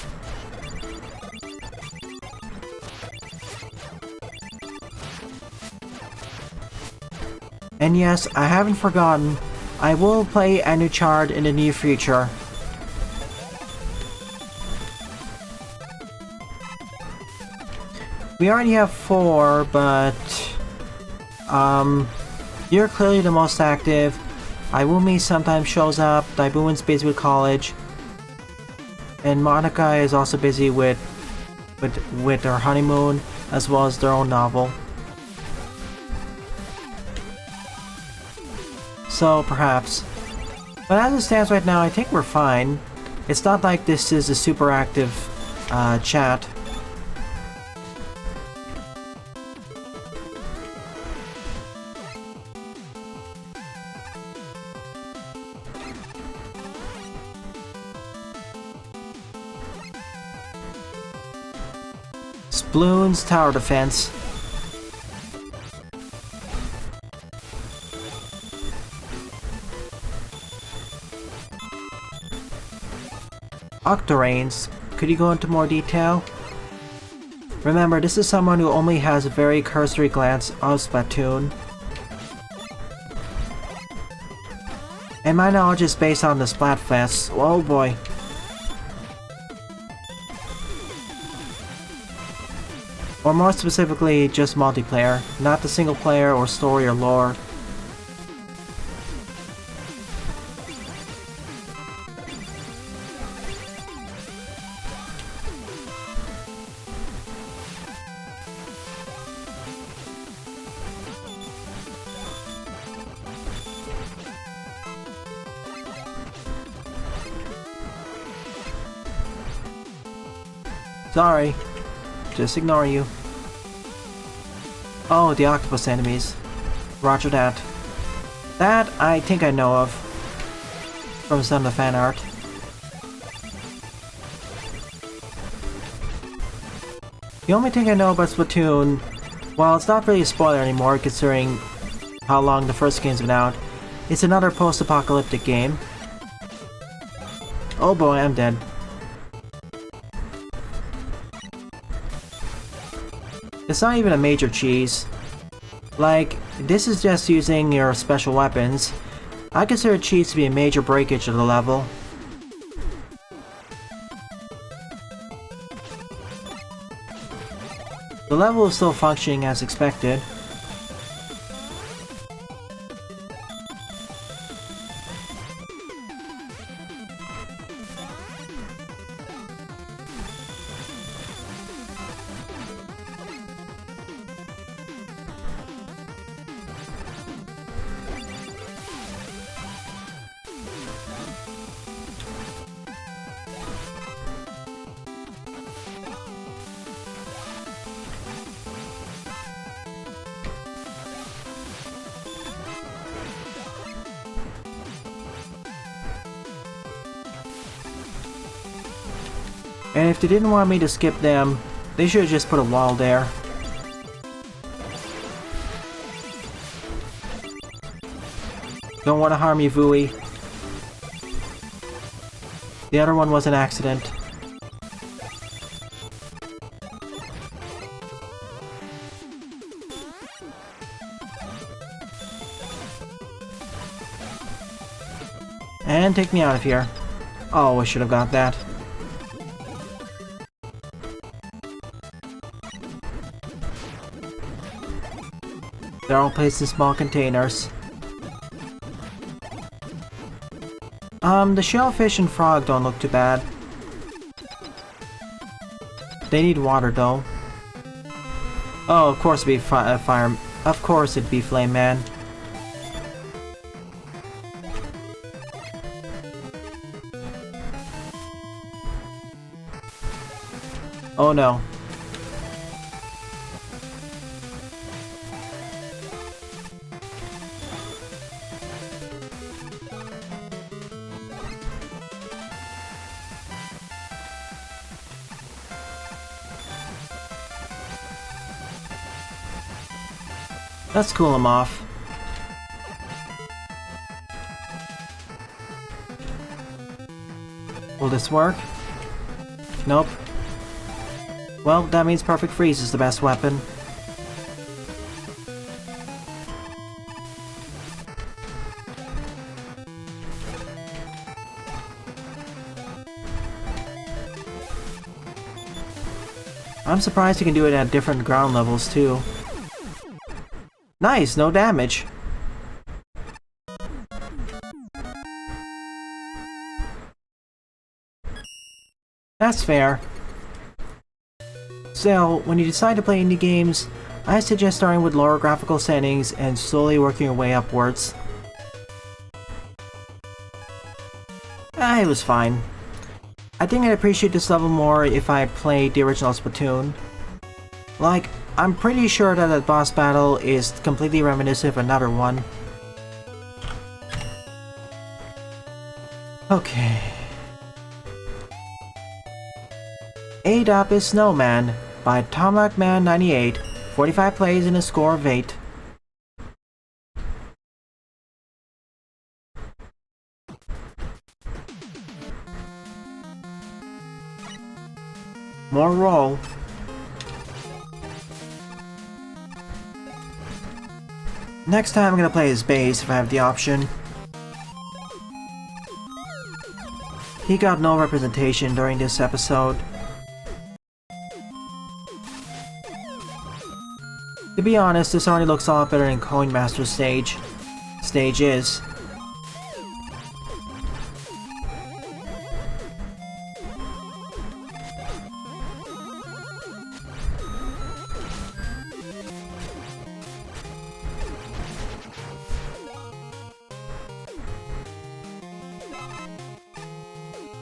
And yes, I haven't forgotten. I will play a new chart in the near future. We already have 4, but you're clearly the most active. Iwumi sometimes shows up, Daibuin's busy with college. And Monica is also busy with her honeymoon, as well as their own novel. So, perhaps. But as it stands right now, I think we're fine. It's not like this is a super active chat. Bloons Tower Defense. Octarains. Could you go into more detail? Remember, this is someone who only has a very cursory glance of Splatoon. And my knowledge is based on the Splatfest. Oh boy. Or more specifically, just multiplayer, not the single player or story or lore. Sorry. Just ignore you. Oh, the octopus enemies. Roger that. That I think I know of. From some of the fan art. The only thing I know about Splatoon, well, it's not really a spoiler anymore considering how long the first game's been out. It's another post-apocalyptic game. Oh boy, I'm dead. It's not even a major cheese. Like, this is just using your special weapons. I consider cheese to be a major breakage of the level. The level is still functioning as expected. And if they didn't want me to skip them, they should have just put a wall there. Don't want to harm you, Vui. The other one was an accident. And take me out of here. Oh, I should have got that. They're all placed in small containers. The shellfish and frog don't look too bad. They need water though. Oh, of course it'd be fire. Of course it'd be Flame Man. Oh no. Let's cool him off. Will this work? Nope. Well, that means Perfect Freeze is the best weapon. I'm surprised you can do it at different ground levels too. Nice, no damage. That's fair. So, when you decide to play indie games, I suggest starting with lower graphical settings and slowly working your way upwards. It was fine. I think I'd appreciate this level more if I played the original Splatoon. Like, I'm pretty sure that the boss battle is completely reminiscent of another one. Okay. 8 Up is Snowman by TomLackMan98, 45 plays and a score of 8. More roll. Next time I'm gonna play as bass if I have the option. He got no representation during this episode. To be honest, this already looks a lot better than Coin Master's stage. Stage is.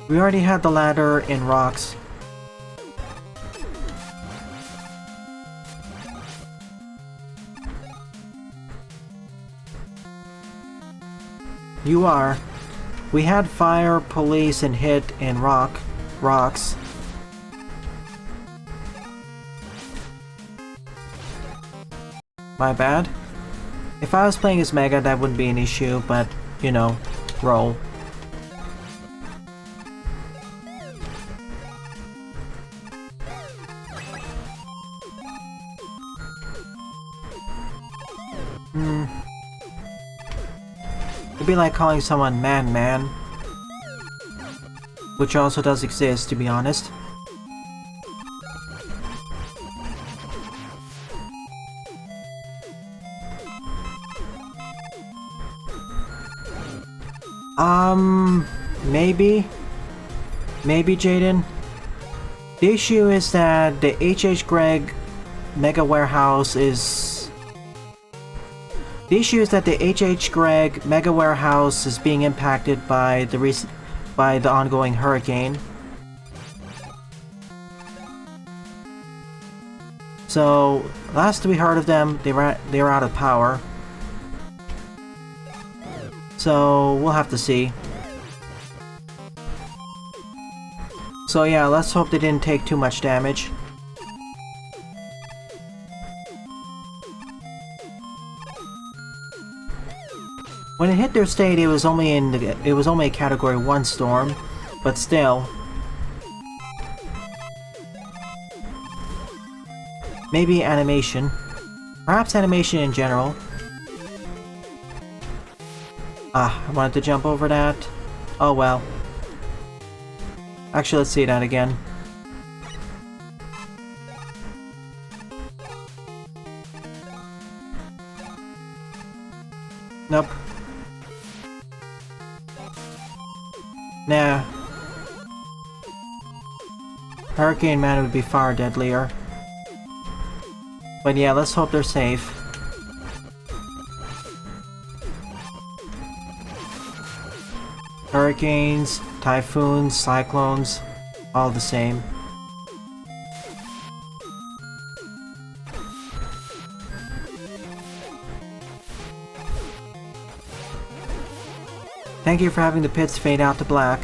We already had the ladder in rocks. You are. We had fire, police, and hit in rocks. My bad. If I was playing as Mega, that wouldn't be an issue, but, you know, roll. It'd be like calling someone man, which also does exist, to be honest. Maybe, Jaden. The issue is that the H.H. Gregg Mega Warehouse is... The issue is that the H.H. Gregg Mega Warehouse is being impacted by the ongoing hurricane. So, last we heard of them, they were out of power. So, we'll have to see. So yeah, let's hope they didn't take too much damage. When it hit their state, it was only a Category 1 storm, but still. Maybe animation. Perhaps animation in general. Ah, I wanted to jump over that. Oh well. Actually, let's see that again. Nope. Nah. Hurricane Man would be far deadlier. But yeah, let's hope they're safe. Hurricanes, typhoons, cyclones, all the same. Thank you for having the pits fade out to black.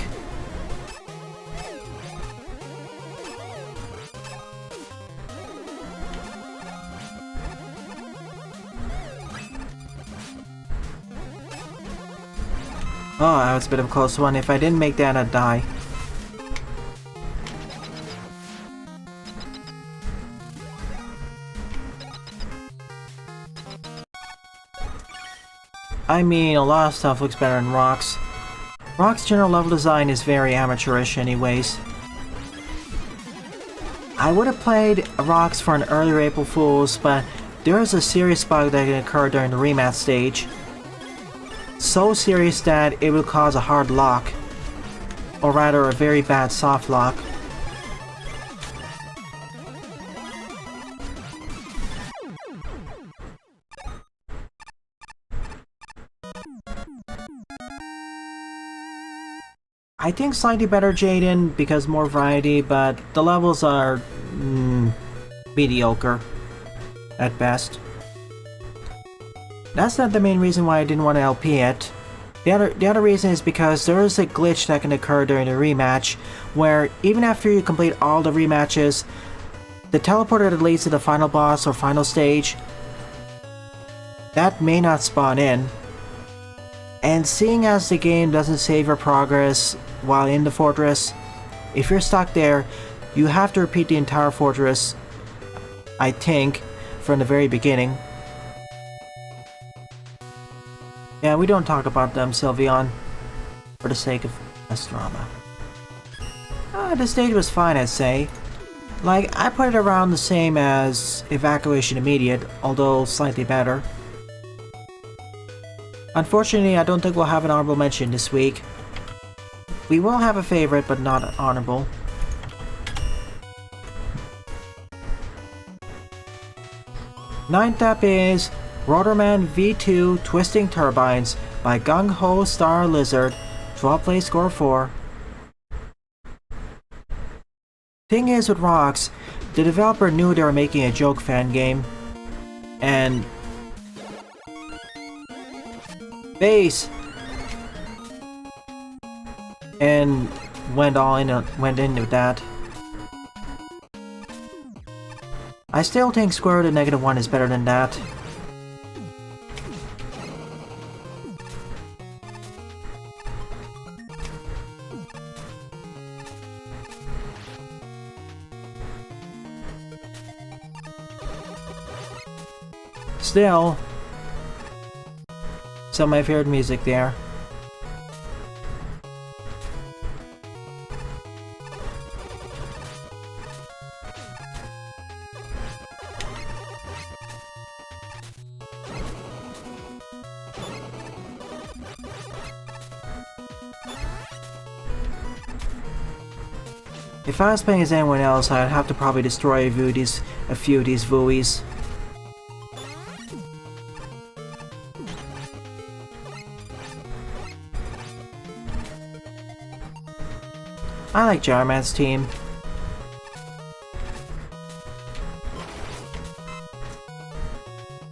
Oh, that was a bit of a close one. If I didn't make that, I'd die. I mean, a lot of stuff looks better in Rocks. Rocks' general level design is very amateurish anyways. I would have played Rocks for an earlier April Fool's, but there is a serious bug that can occur during the rematch stage. So serious that it will cause a hard lock, or rather a very bad soft lock. I think slightly better Jaden because more variety, but the levels are mediocre at best. That's not the main reason why I didn't want to LP it. The other reason is because there is a glitch that can occur during the rematch, where even after you complete all the rematches, the teleporter that leads to the final boss or final stage, that may not spawn in. And seeing as the game doesn't save your progress while in the fortress, if you're stuck there, you have to repeat the entire fortress, I think, from the very beginning. Yeah, we don't talk about them, Sylveon, for the sake of less drama. The stage was fine, I'd say. Like, I put it around the same as Evacuation Immediate, although slightly better. Unfortunately, I don't think we'll have an honorable mention this week. We will have a favorite, but not honorable. Ninth up is Rotorman V2 Twisting Turbines by Gung Ho Star Lizard, 12th place score 4. Thing is with Rocks, the developer knew they were making a joke fan game, and base. and went in with that. I still think square root of -1 is better than that. Still, some of my favorite music there. If I was playing as anyone else, I'd have to probably destroy a few of these Vuis. I like Jarman's team.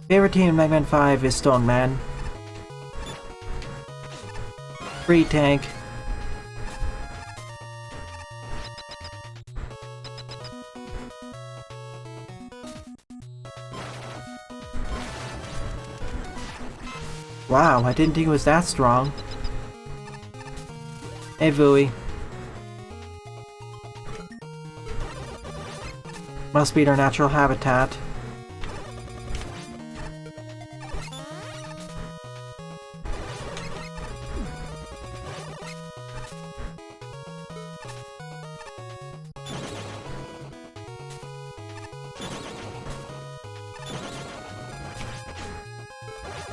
Favorite team in Mega Man 5 is Stone Man. Free Tank. Wow, I didn't think it was that strong. Hey, Vui. Must be their natural habitat.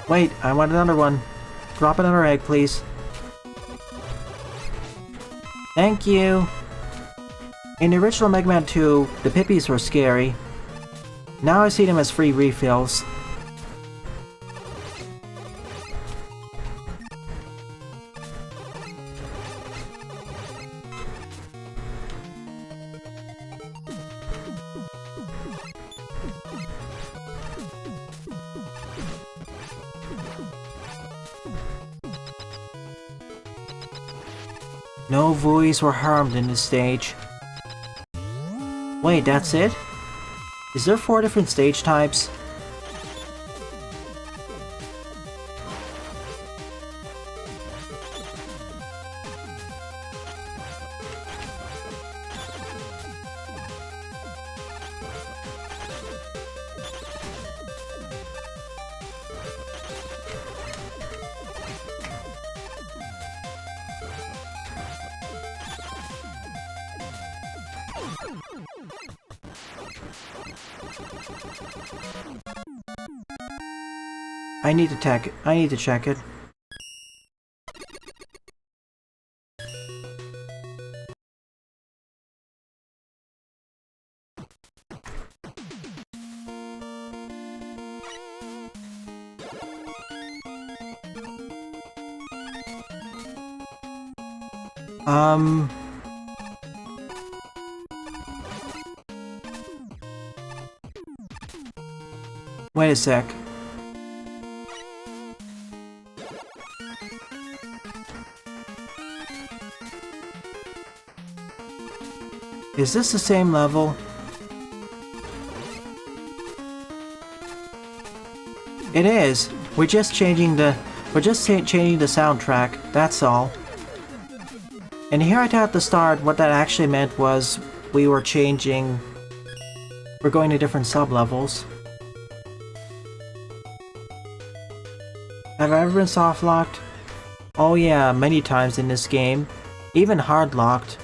Wait, I want another one. Drop another egg, please. Thank you! In the original Mega Man 2, the Pippies were scary. Now I see them as free refills. No Vuis were harmed in this stage. Wait, that's it? Is there 4 different stage types? I need to check it. Wait a sec. Is this the same level? It is. We're just changing the soundtrack, that's all. And here at the start, what that actually meant was we're going to different sub-levels. Have I ever been soft-locked? Oh yeah, many times in this game. Even hard-locked.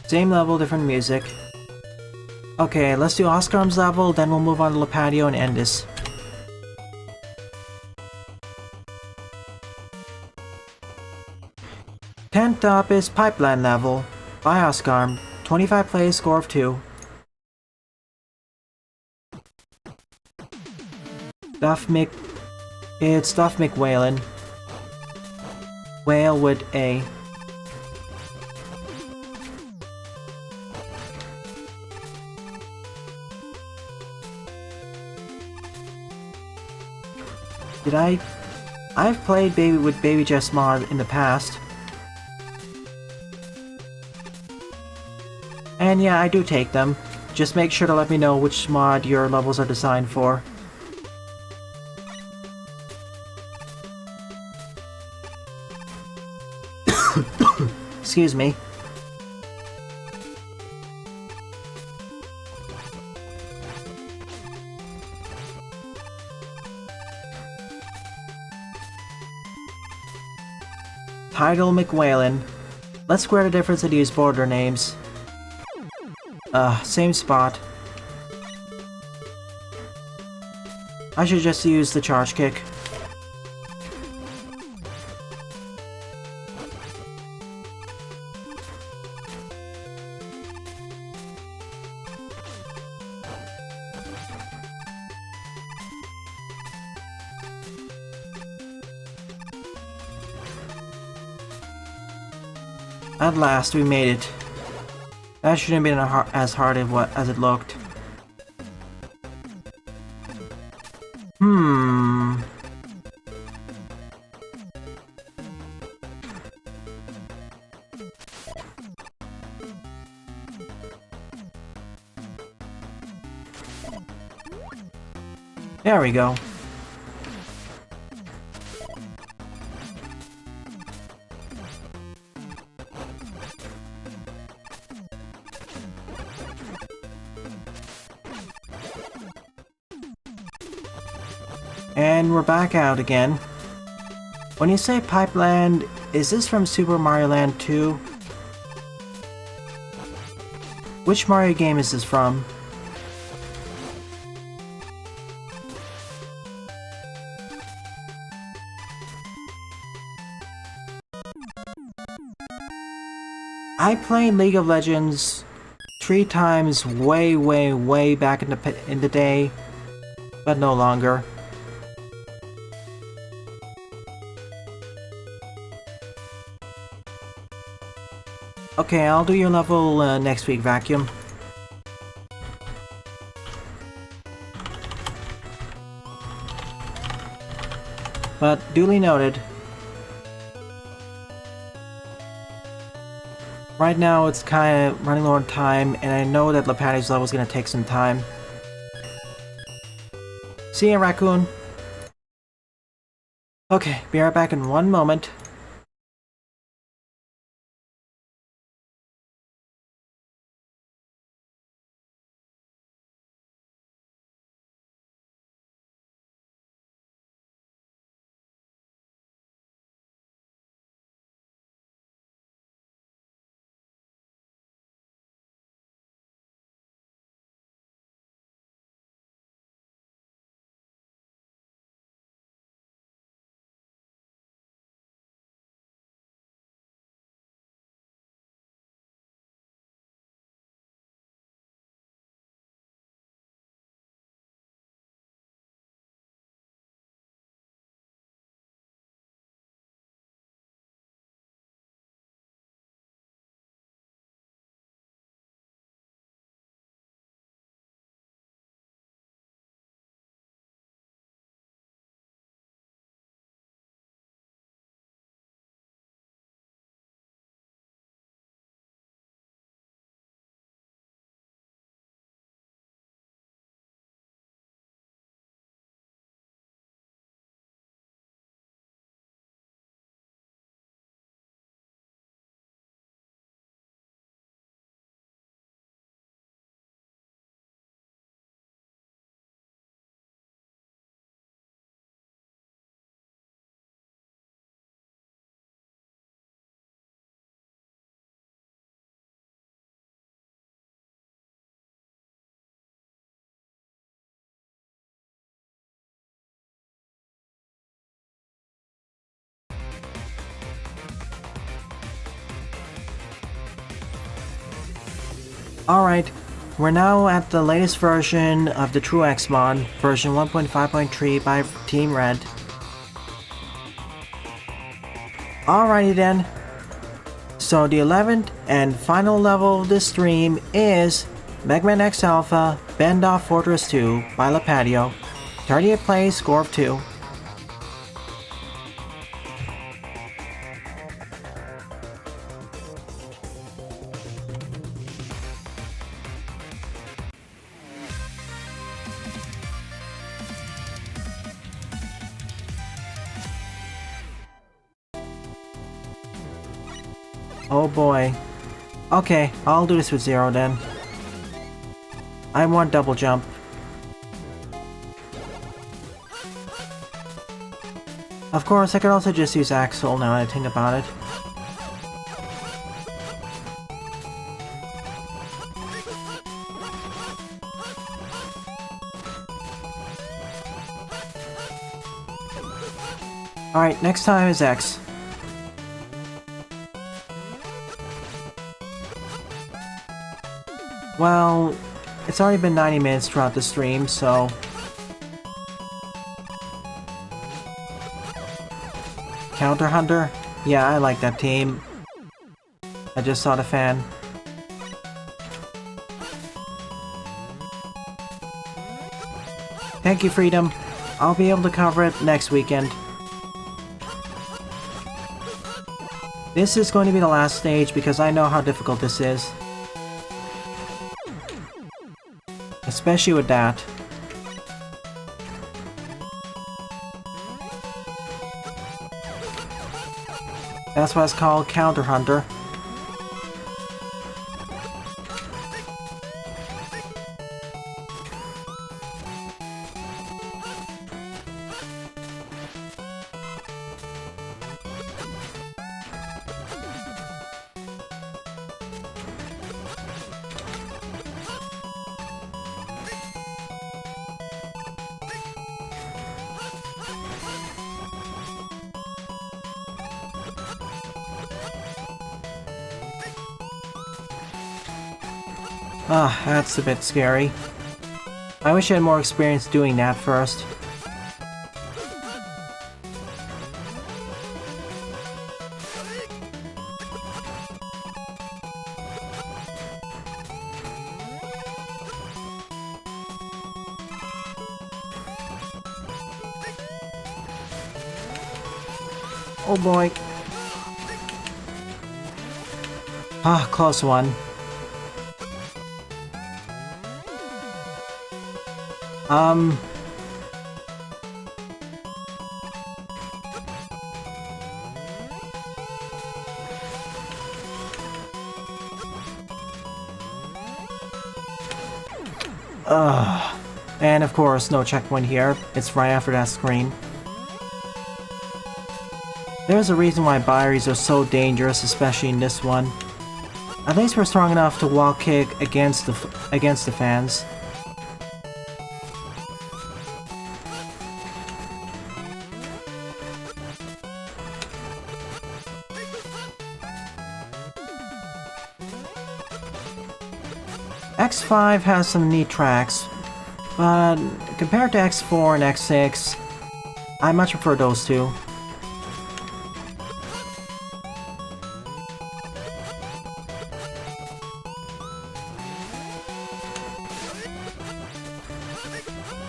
Same level, different music. Okay, let's do Oscar's level, then we'll move on to the patio and end this. Next up is Pipeline Level by Oscar. 25 plays, score of 2. It's Duff McWhalen. Whale with A. I've played with Baby Jess mod in the past. And yeah, I do take them. Just make sure to let me know which mod your levels are designed for. Excuse me. Title McWhalen. Let's square the difference and use border names. Same spot. I should just use the charge kick. At last, we made it. That shouldn't have been as hard as it looked. There we go. And we're back out again. When you say Pipeland, is this from Super Mario Land 2? Which Mario game is this from? I played League of Legends 3 times way back in the day, but no longer. Okay, I'll do your level next week, Vacuum. But duly noted. Right now it's kind of running low on time, and I know that Lapati's level is going to take some time. See ya, Raccoon. Okay, be right back in 1 moment. Alright, we're now at the latest version of the True X mod, version 1.5.3 by Team Red. Alrighty then. So the 11th and final level of this stream is Mega Man X Alpha Bend Off Fortress 2 by La Patio. 30th place, score of 2. Oh boy. Okay, I'll do this with 0 then. I want double jump. Of course, I could also just use Axel now that I think about it. Alright, next time is X. Well, it's already been 90 minutes throughout the stream, so... Counter Hunter? Yeah, I like that team. I just saw the fan. Thank you, Freedom. I'll be able to cover it next weekend. This is going to be the last stage because I know how difficult this is. Especially with that. That's why it's called Counter Hunter. Ah, that's a bit scary. I wish I had more experience doing that first. Oh boy. Ah, close one. And of course, no checkpoint here. It's right after that screen. There's a reason why Byries are so dangerous, especially in this one. At least we're strong enough to wall kick against the fans. X5 has some neat tracks, but compared to X4 and X6, I much prefer those two.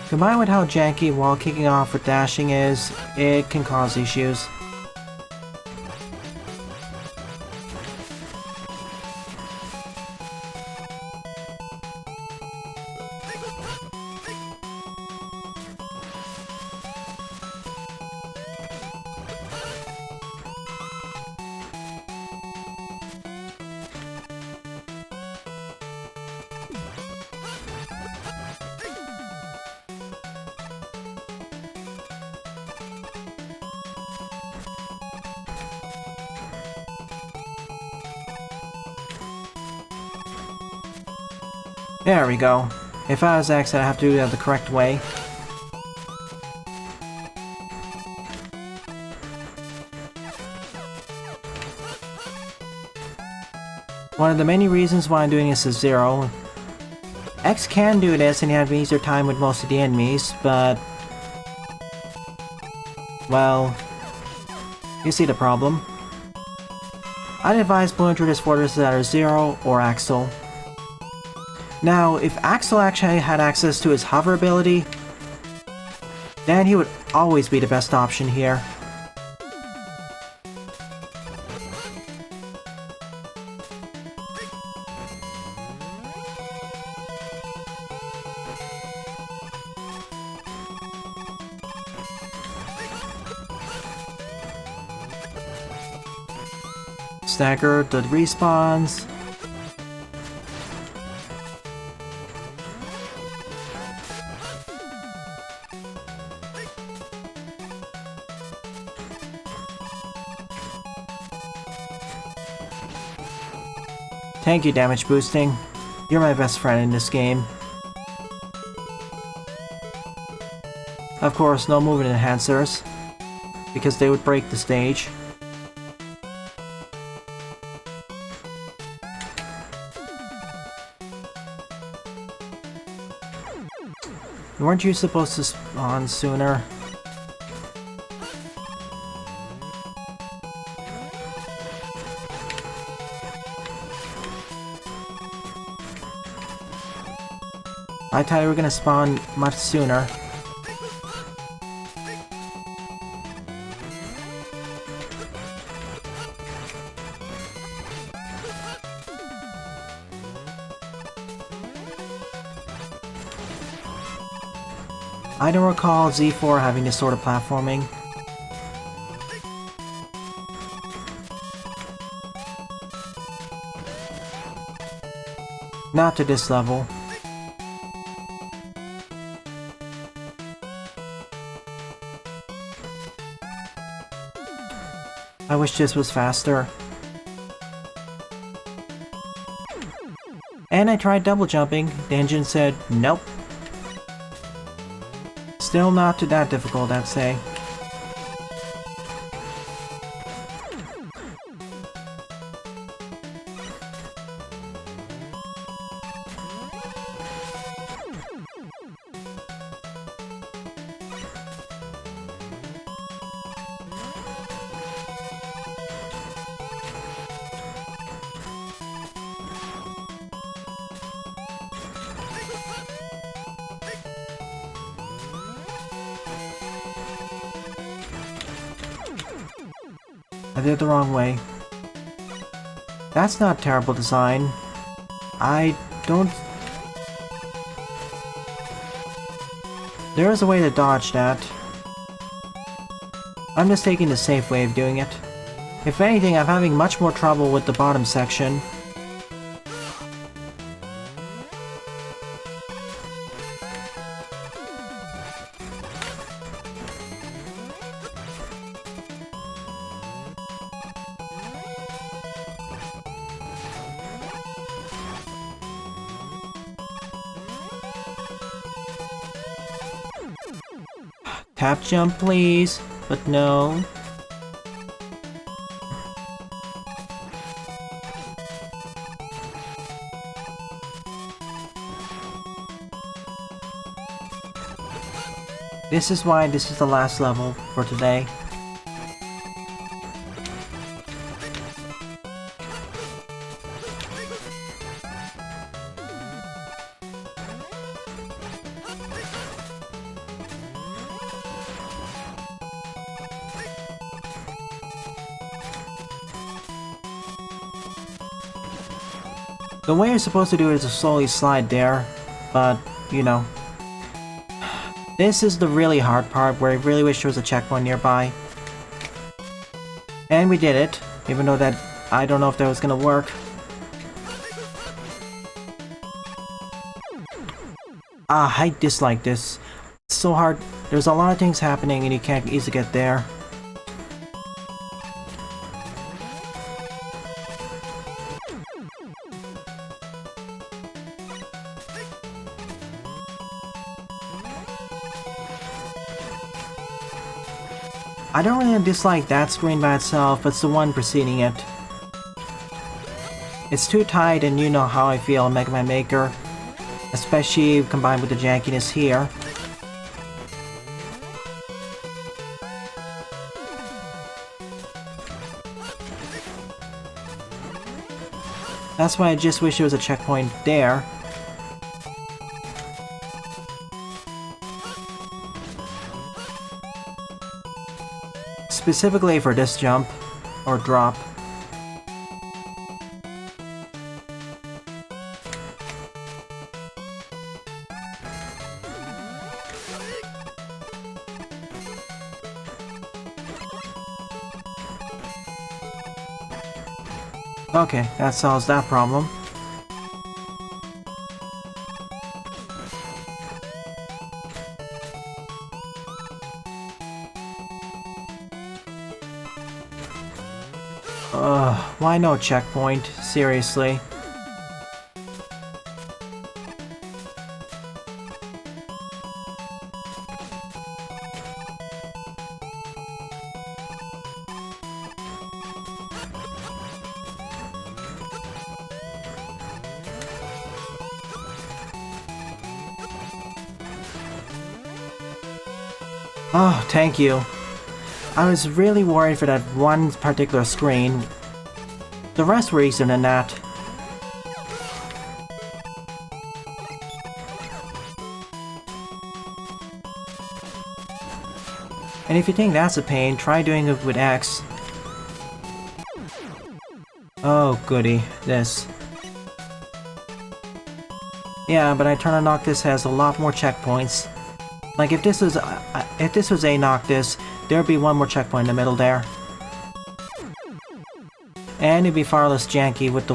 Combined with how janky wall kicking off with dashing is, it can cause issues. There we go. If I was X, I'd have to do that the correct way. One of the many reasons why I'm doing this is Zero. X can do this and he had an easier time with most of the enemies, but... well... you see the problem. I'd advise blowing through this fortress as either Zero or Axel. Now, if Axel actually had access to his hover ability, then he would always be the best option here. Stagger the respawns. Thank you, damage boosting. You're my best friend in this game. Of course, no movement enhancers, because they would break the stage. Weren't you supposed to spawn sooner? I thought you were gonna spawn much sooner. I don't recall Z4 having this sort of platforming. Not to this level. I wish this was faster. And I tried double jumping. The engine said, nope. Still not too that difficult, I'd say. I did it the wrong way. That's not terrible design. I don't... There is a way to dodge that. I'm just taking the safe way of doing it. If anything, I'm having much more trouble with the bottom section. Tap jump, please. But no. This is why this is the last level for today. The way you're supposed to do it is to slowly slide there, but, you know. This is the really hard part where I really wish there was a checkpoint nearby. And we did it, even though that I don't know if that was gonna work. I dislike this. It's so hard. There's a lot of things happening and you can't easily get there. I don't really dislike that screen by itself, but it's the one preceding it. It's too tight, and you know how I feel in Mega Man Maker. Especially combined with the jankiness here. That's why I just wish there was a checkpoint there. Specifically for this jump, or drop. Okay, that solves that problem. Why no checkpoint? Seriously. Oh, thank you. I was really worried for that one particular screen. The rest were easier than that. And if you think that's a pain, try doing it with X. Oh goody, this. Yeah, but I turn on Noctis has a lot more checkpoints. Like if this was a Noctis, there'd be one more checkpoint in the middle there. And it'd be far less janky with the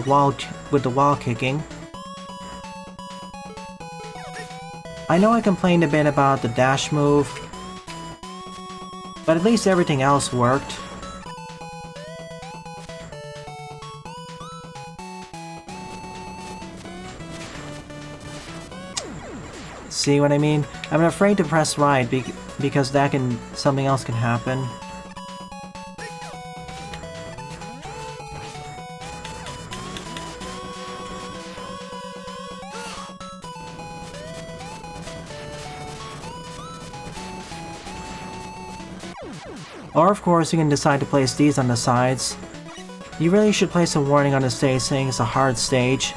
wall kicking. I know I complained a bit about the dash move, but at least everything else worked. See what I mean? I'm afraid to press right because something else can happen. Or of course you can decide to place these on the sides. You really should place a warning on the stage saying it's a hard stage.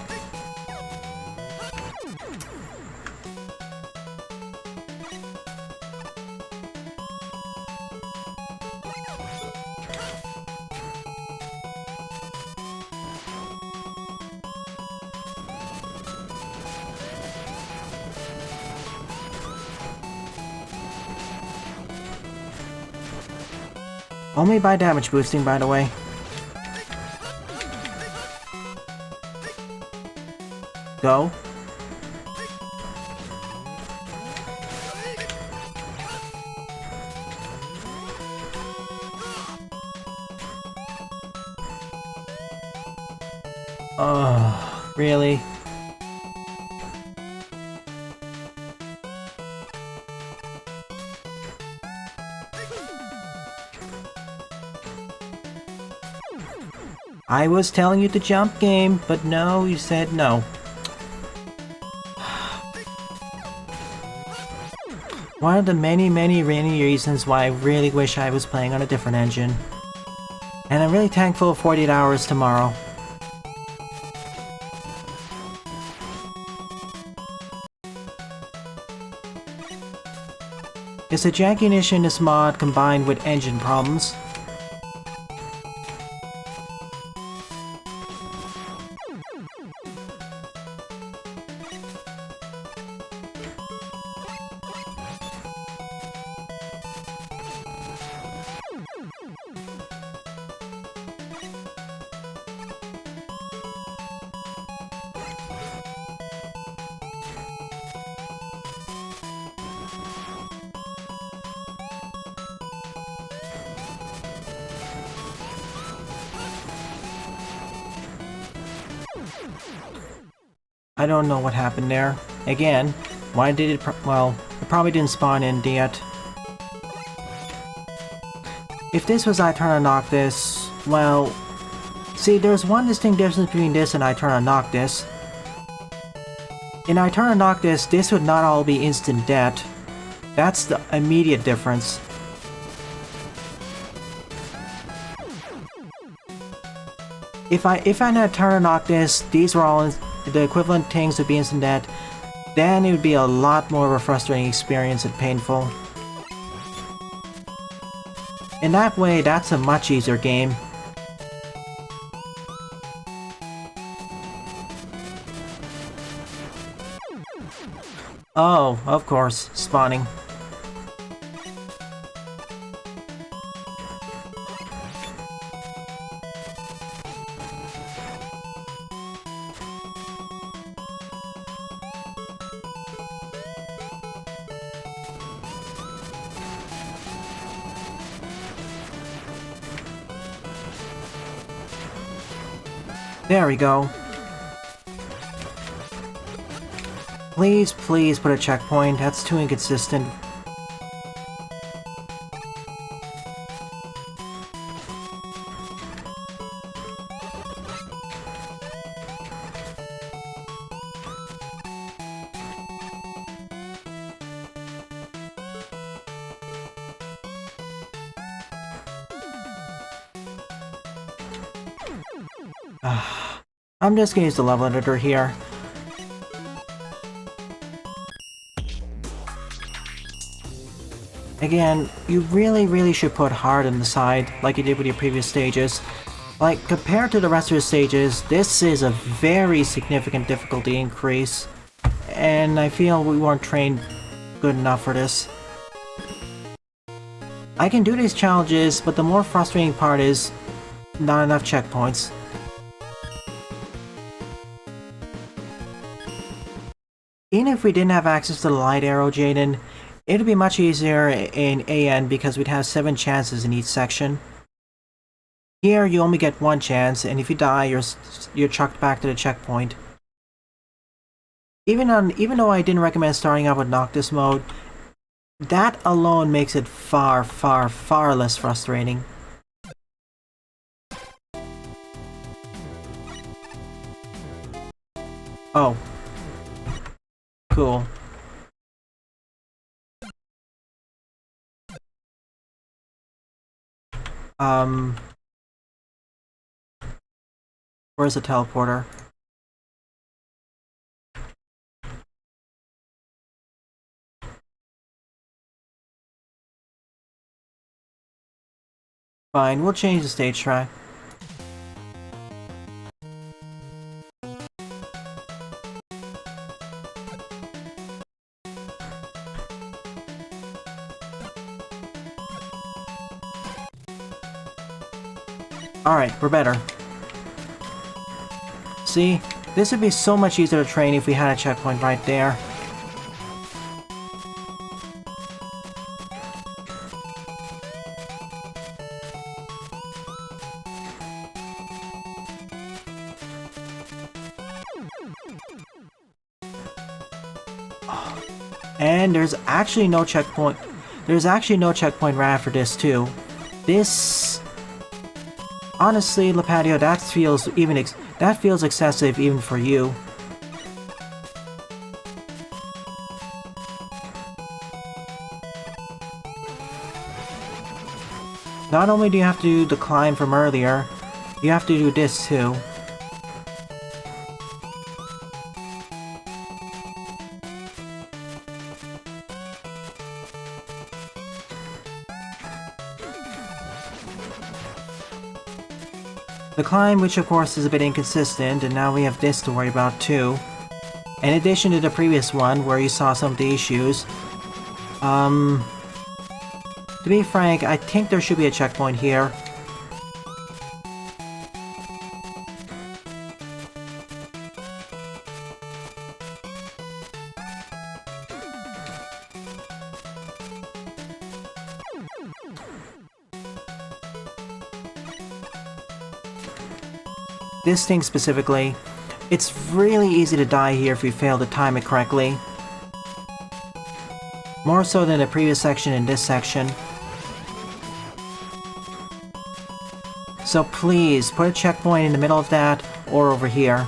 Only by damage boosting, by the way. Go. Oh, really? I was telling you to jump game, but no, you said no. One of the many reasons why I really wish I was playing on a different engine. And I'm really thankful for 48 hours tomorrow. It's the jankiness in this mod combined with engine problems. I don't know what happened there. Again, why did it well, it probably didn't spawn in yet. If this was I turn on Noctis, well, See, there's one distinct difference between this and I Turn on Noctis. In I Turn on Noctis, this would not all be instant death. That's the immediate difference. If I had Turn on Noctis, these were all the equivalent things would be instant death, then it would be a lot more of a frustrating experience and painful. In that way, that's a much easier game. Oh, of course, spawning. There we go. Please, please put a checkpoint. That's too inconsistent. I'm just gonna use the level editor here. Again, you really should put hard on the side, like you did with your previous stages. Like, compared to the rest of the stages, this is a very significant difficulty increase, and I feel we weren't trained good enough for this. I can do these challenges, but the more frustrating part is not enough checkpoints. Even if we didn't have access to the light arrow, Jaden, it would be much easier in AN because we'd have 7 chances in each section. Here, you only get 1 chance, and if you die, you're chucked back to the checkpoint. Even though I didn't recommend starting out with Noctis mode, that alone makes it far less frustrating. Oh. Cool. Where's the teleporter? Fine, we'll change the stage track. Alright, we're better. See? This would be so much easier to train if we had a checkpoint right there. And there's actually no checkpoint. There's actually no checkpoint right after this too. This... Honestly, Lapatio, that feels excessive even for you. Not only do you have to do the climb from earlier, you have to do this too. The climb, which of course is a bit inconsistent, and now we have this to worry about too. In addition to the previous one, where you saw some of the issues. To be frank, I think there should be a checkpoint here. This thing specifically, it's really easy to die here if you fail to time it correctly. More so than the previous section in this section. So please, put a checkpoint in the middle of that, or over here.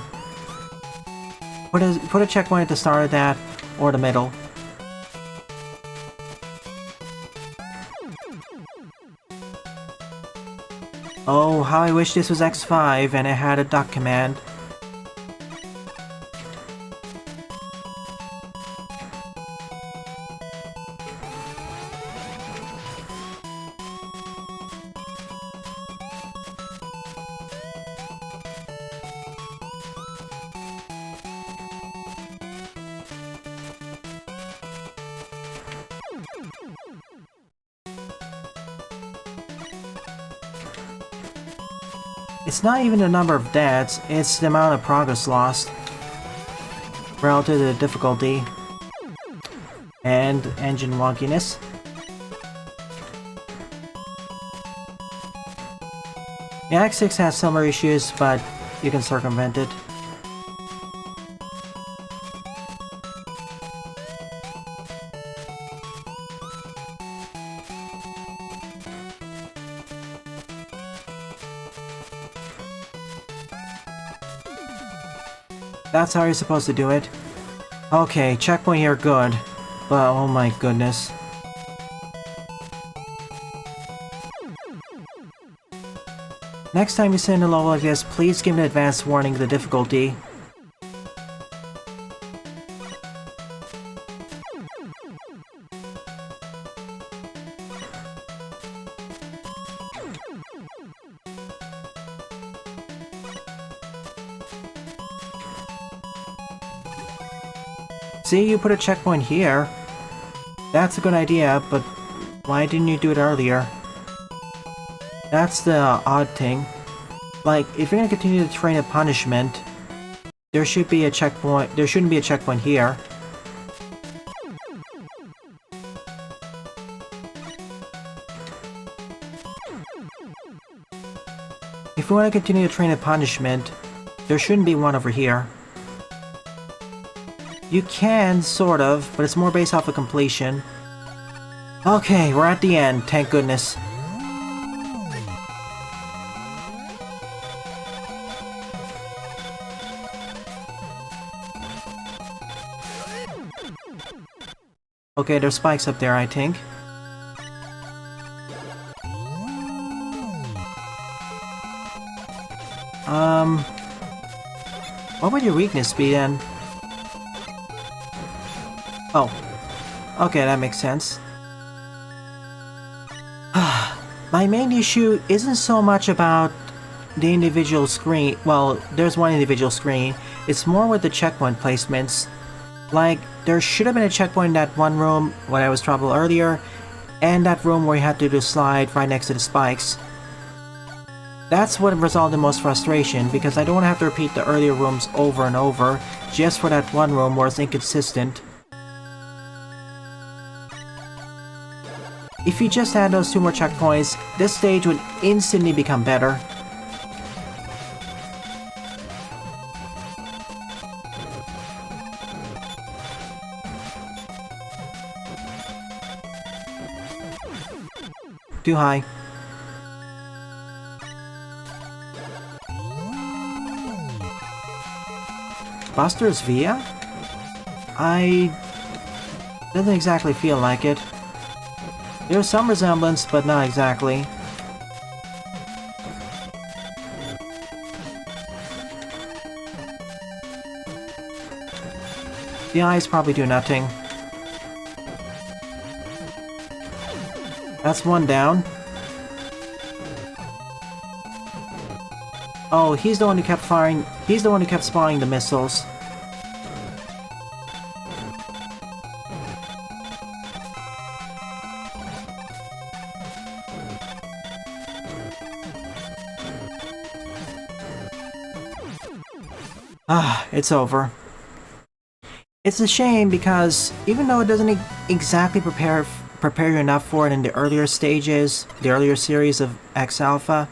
Put a checkpoint at the start of that, or the middle. Oh, how I wish this was X5 and it had a duck command. It's not even the number of deaths, it's the amount of progress lost relative to the difficulty and engine wonkiness. The X6 has similar issues, but you can circumvent it. That's how you're supposed to do it. Okay, checkpoint here, good. But oh my goodness. Next time you send a level like this, please give an advance warning of the difficulty. See, you put a checkpoint here. That's a good idea, but why didn't you do it earlier? That's the odd thing. Like, if you're gonna continue the train of punishment, there should be a checkpoint. There shouldn't be a checkpoint here. If we want to continue the train of punishment, there shouldn't be one over here. You can, sort of, but it's more based off of completion. Okay, we're at the end, thank goodness. Okay, there's spikes up there, I think. What would your weakness be then? Oh. Okay, that makes sense. My main issue isn't so much about the individual screen. Well, there's one individual screen. It's more with the checkpoint placements. Like, there should have been a checkpoint in that one room when I was trouble earlier, and that room where you had to do a slide right next to the spikes. That's what resulted in most frustration, because I don't want to have to repeat the earlier rooms over and over, just for that one room where it's inconsistent. If you just had those 2 more checkpoints, this stage would instantly become better. Too high. Buster's Via? Doesn't exactly feel like it. There's some resemblance, but not exactly. The eyes probably do nothing. That's one down. Oh, he's the one who kept firing. He's the one who kept spawning the missiles. Ah, it's over. It's a shame because even though it doesn't exactly prepare you enough for it in the earlier stages, the earlier series of X Alpha,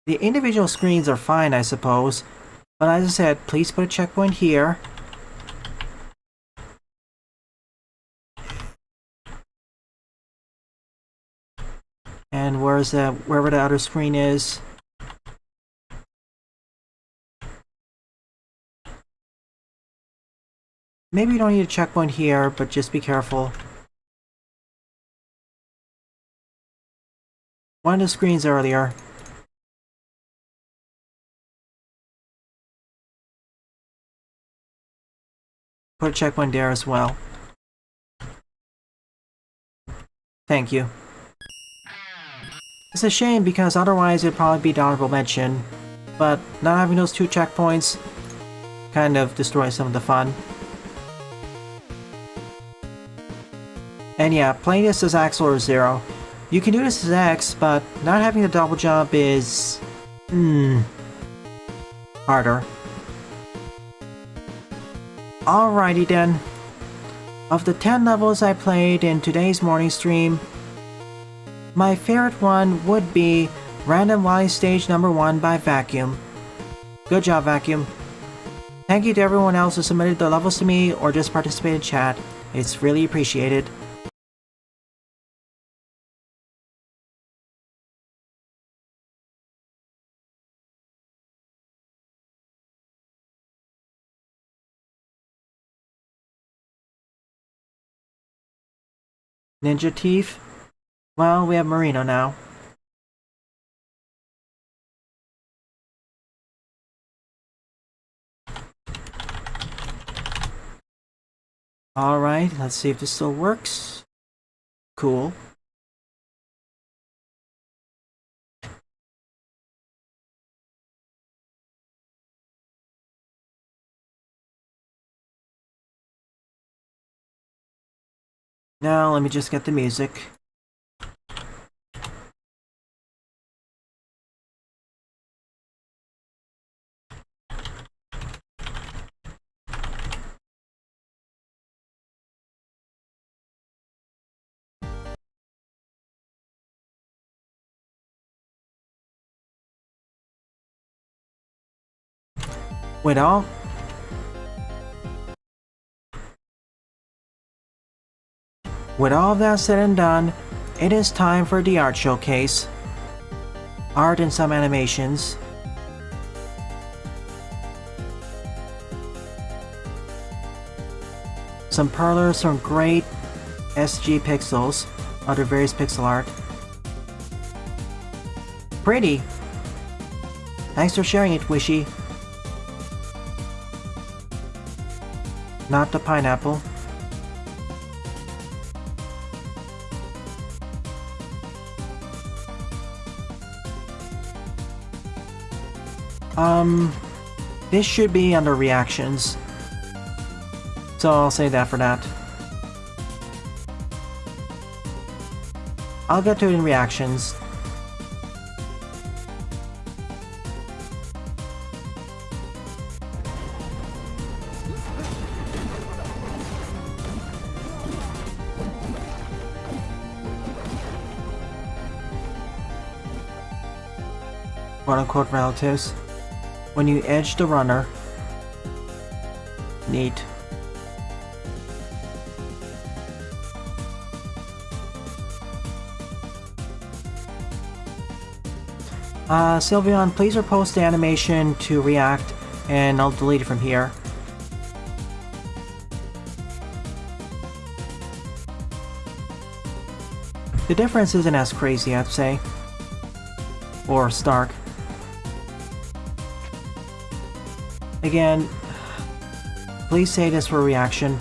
the individual screens are fine, I suppose. But as I said, please put a checkpoint here. And where's the wherever the other screen is? Maybe you don't need a checkpoint here, but just be careful. One of the screens earlier. Put a checkpoint there as well. Thank you. It's a shame because otherwise it'd probably be the honorable mention, but not having those 2 checkpoints kind of destroys some of the fun. And yeah, playing this as X or Zero. You can do this as X, but not having the double jump is... harder. Alrighty then. Of the 10 levels I played in today's morning stream, my favorite one would be Random Wally Stage number 1 by Vacuum. Good job, Vacuum. Thank you to everyone else who submitted the levels to me or just participated in chat. It's really appreciated. Ninja Thief? Well, we have Marino now. Alright, let's see if this still works. Cool. Now, let me just get the music. With all of that said and done, it is time for the art showcase. Art and some animations. Some parlors from great SG pixels, other various pixel art. Pretty! Thanks for sharing it, Wishy. Not the pineapple. This should be under reactions. So I'll say that for that. I'll get to it in reactions. Quote-unquote relatives. When you edge the runner. Neat. Sylveon, please repost the animation to React, and I'll delete it from here. The difference isn't as crazy, I'd say. Or stark. Again, please say this for reaction.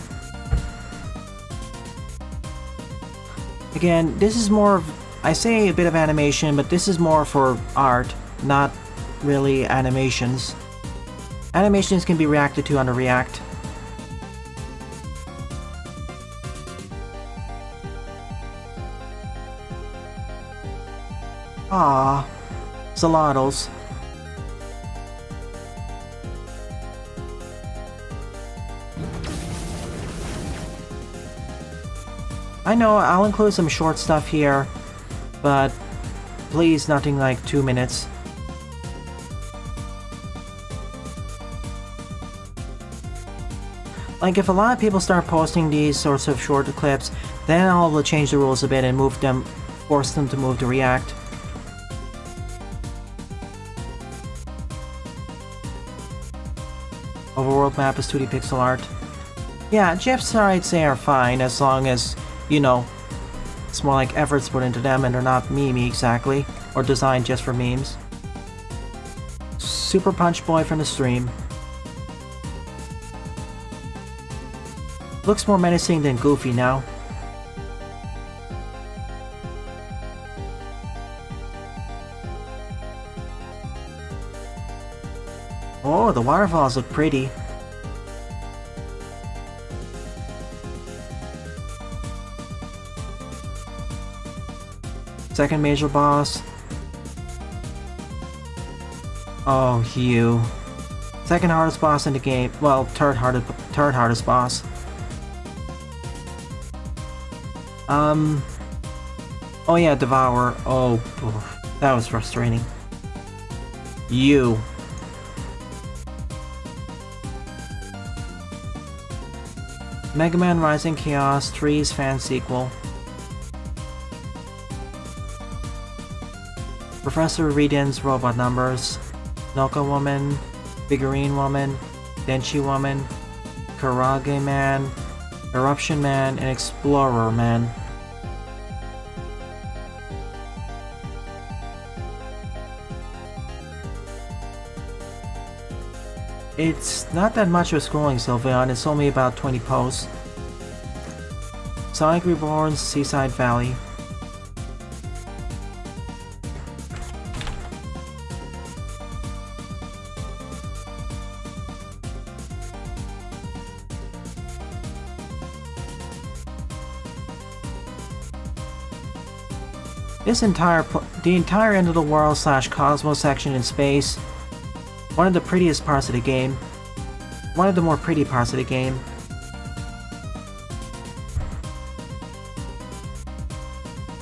Again, this is more of, I say a bit of animation, but this is more for art, not really animations. Animations can be reacted to under React. Ah, Salados. I know, I'll include some short stuff here, but please nothing like 2 minutes. Like, if a lot of people start posting these sorts of short clips, then I'll change the rules a bit and move them force them to move to react. Overworld map is 2D pixel art. Yeah, GIFs I'd say are fine as long as, you know, it's more like efforts put into them and they're not memey exactly, or designed just for memes. Super Punch Boy from the stream. Looks more menacing than Goofy now. Oh, the waterfalls look pretty. Second major boss. Oh, Hugh. Second hardest boss in the game. Well, third hardest boss. Oh yeah, Devour. Oh, that was frustrating. You. Mega Man Rising Chaos 3's fan sequel. Professor Reden's robot numbers. Noka Woman, Figurine Woman, Denshi Woman, Karage Man, Eruption Man, and Explorer Man. It's not that much of scrolling, Sylveon, it's only about 20 posts. Sonic Reborn's Seaside Valley. The entire end of the world / cosmos section in space. One of the prettiest parts of the game. One of the more pretty parts of the game.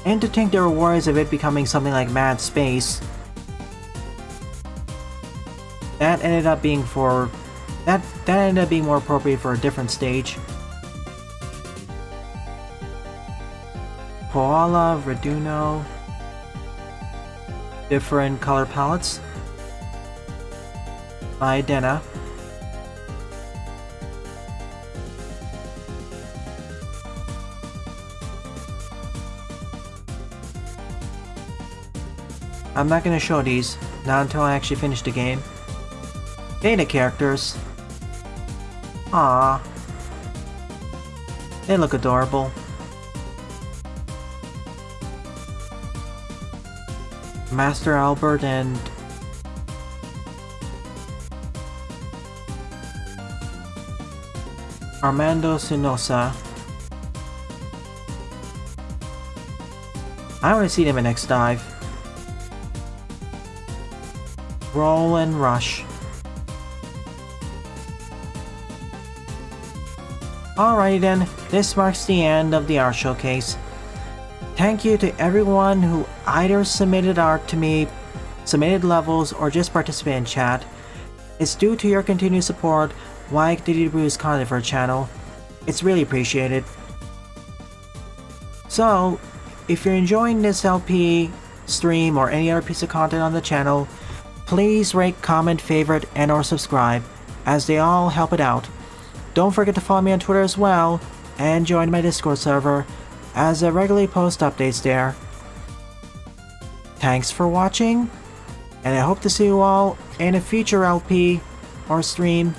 And to think there were worries of it becoming something like Mad Space. That ended up being more appropriate for a different stage. Koala, Reduno. Different color palettes. Idena. I'm not gonna show these, not until I actually finish the game. Data characters. Aww. They look adorable. Master Albert and Armando Sinosa. I want to see them in next dive. Roll and Rush. Alrighty then, this marks the end of the art showcase. Thank you to everyone who either submitted art to me, submitted levels, or just participated in chat. It's due to your continued support why I continue to produce content for our channel. It's really appreciated. So, if you're enjoying this LP, stream, or any other piece of content on the channel, please rate, comment, favorite, and or subscribe, as they all help it out. Don't forget to follow me on Twitter as well, and join my Discord server, as I regularly post updates there. Thanks for watching, and I hope to see you all in a future LP or stream.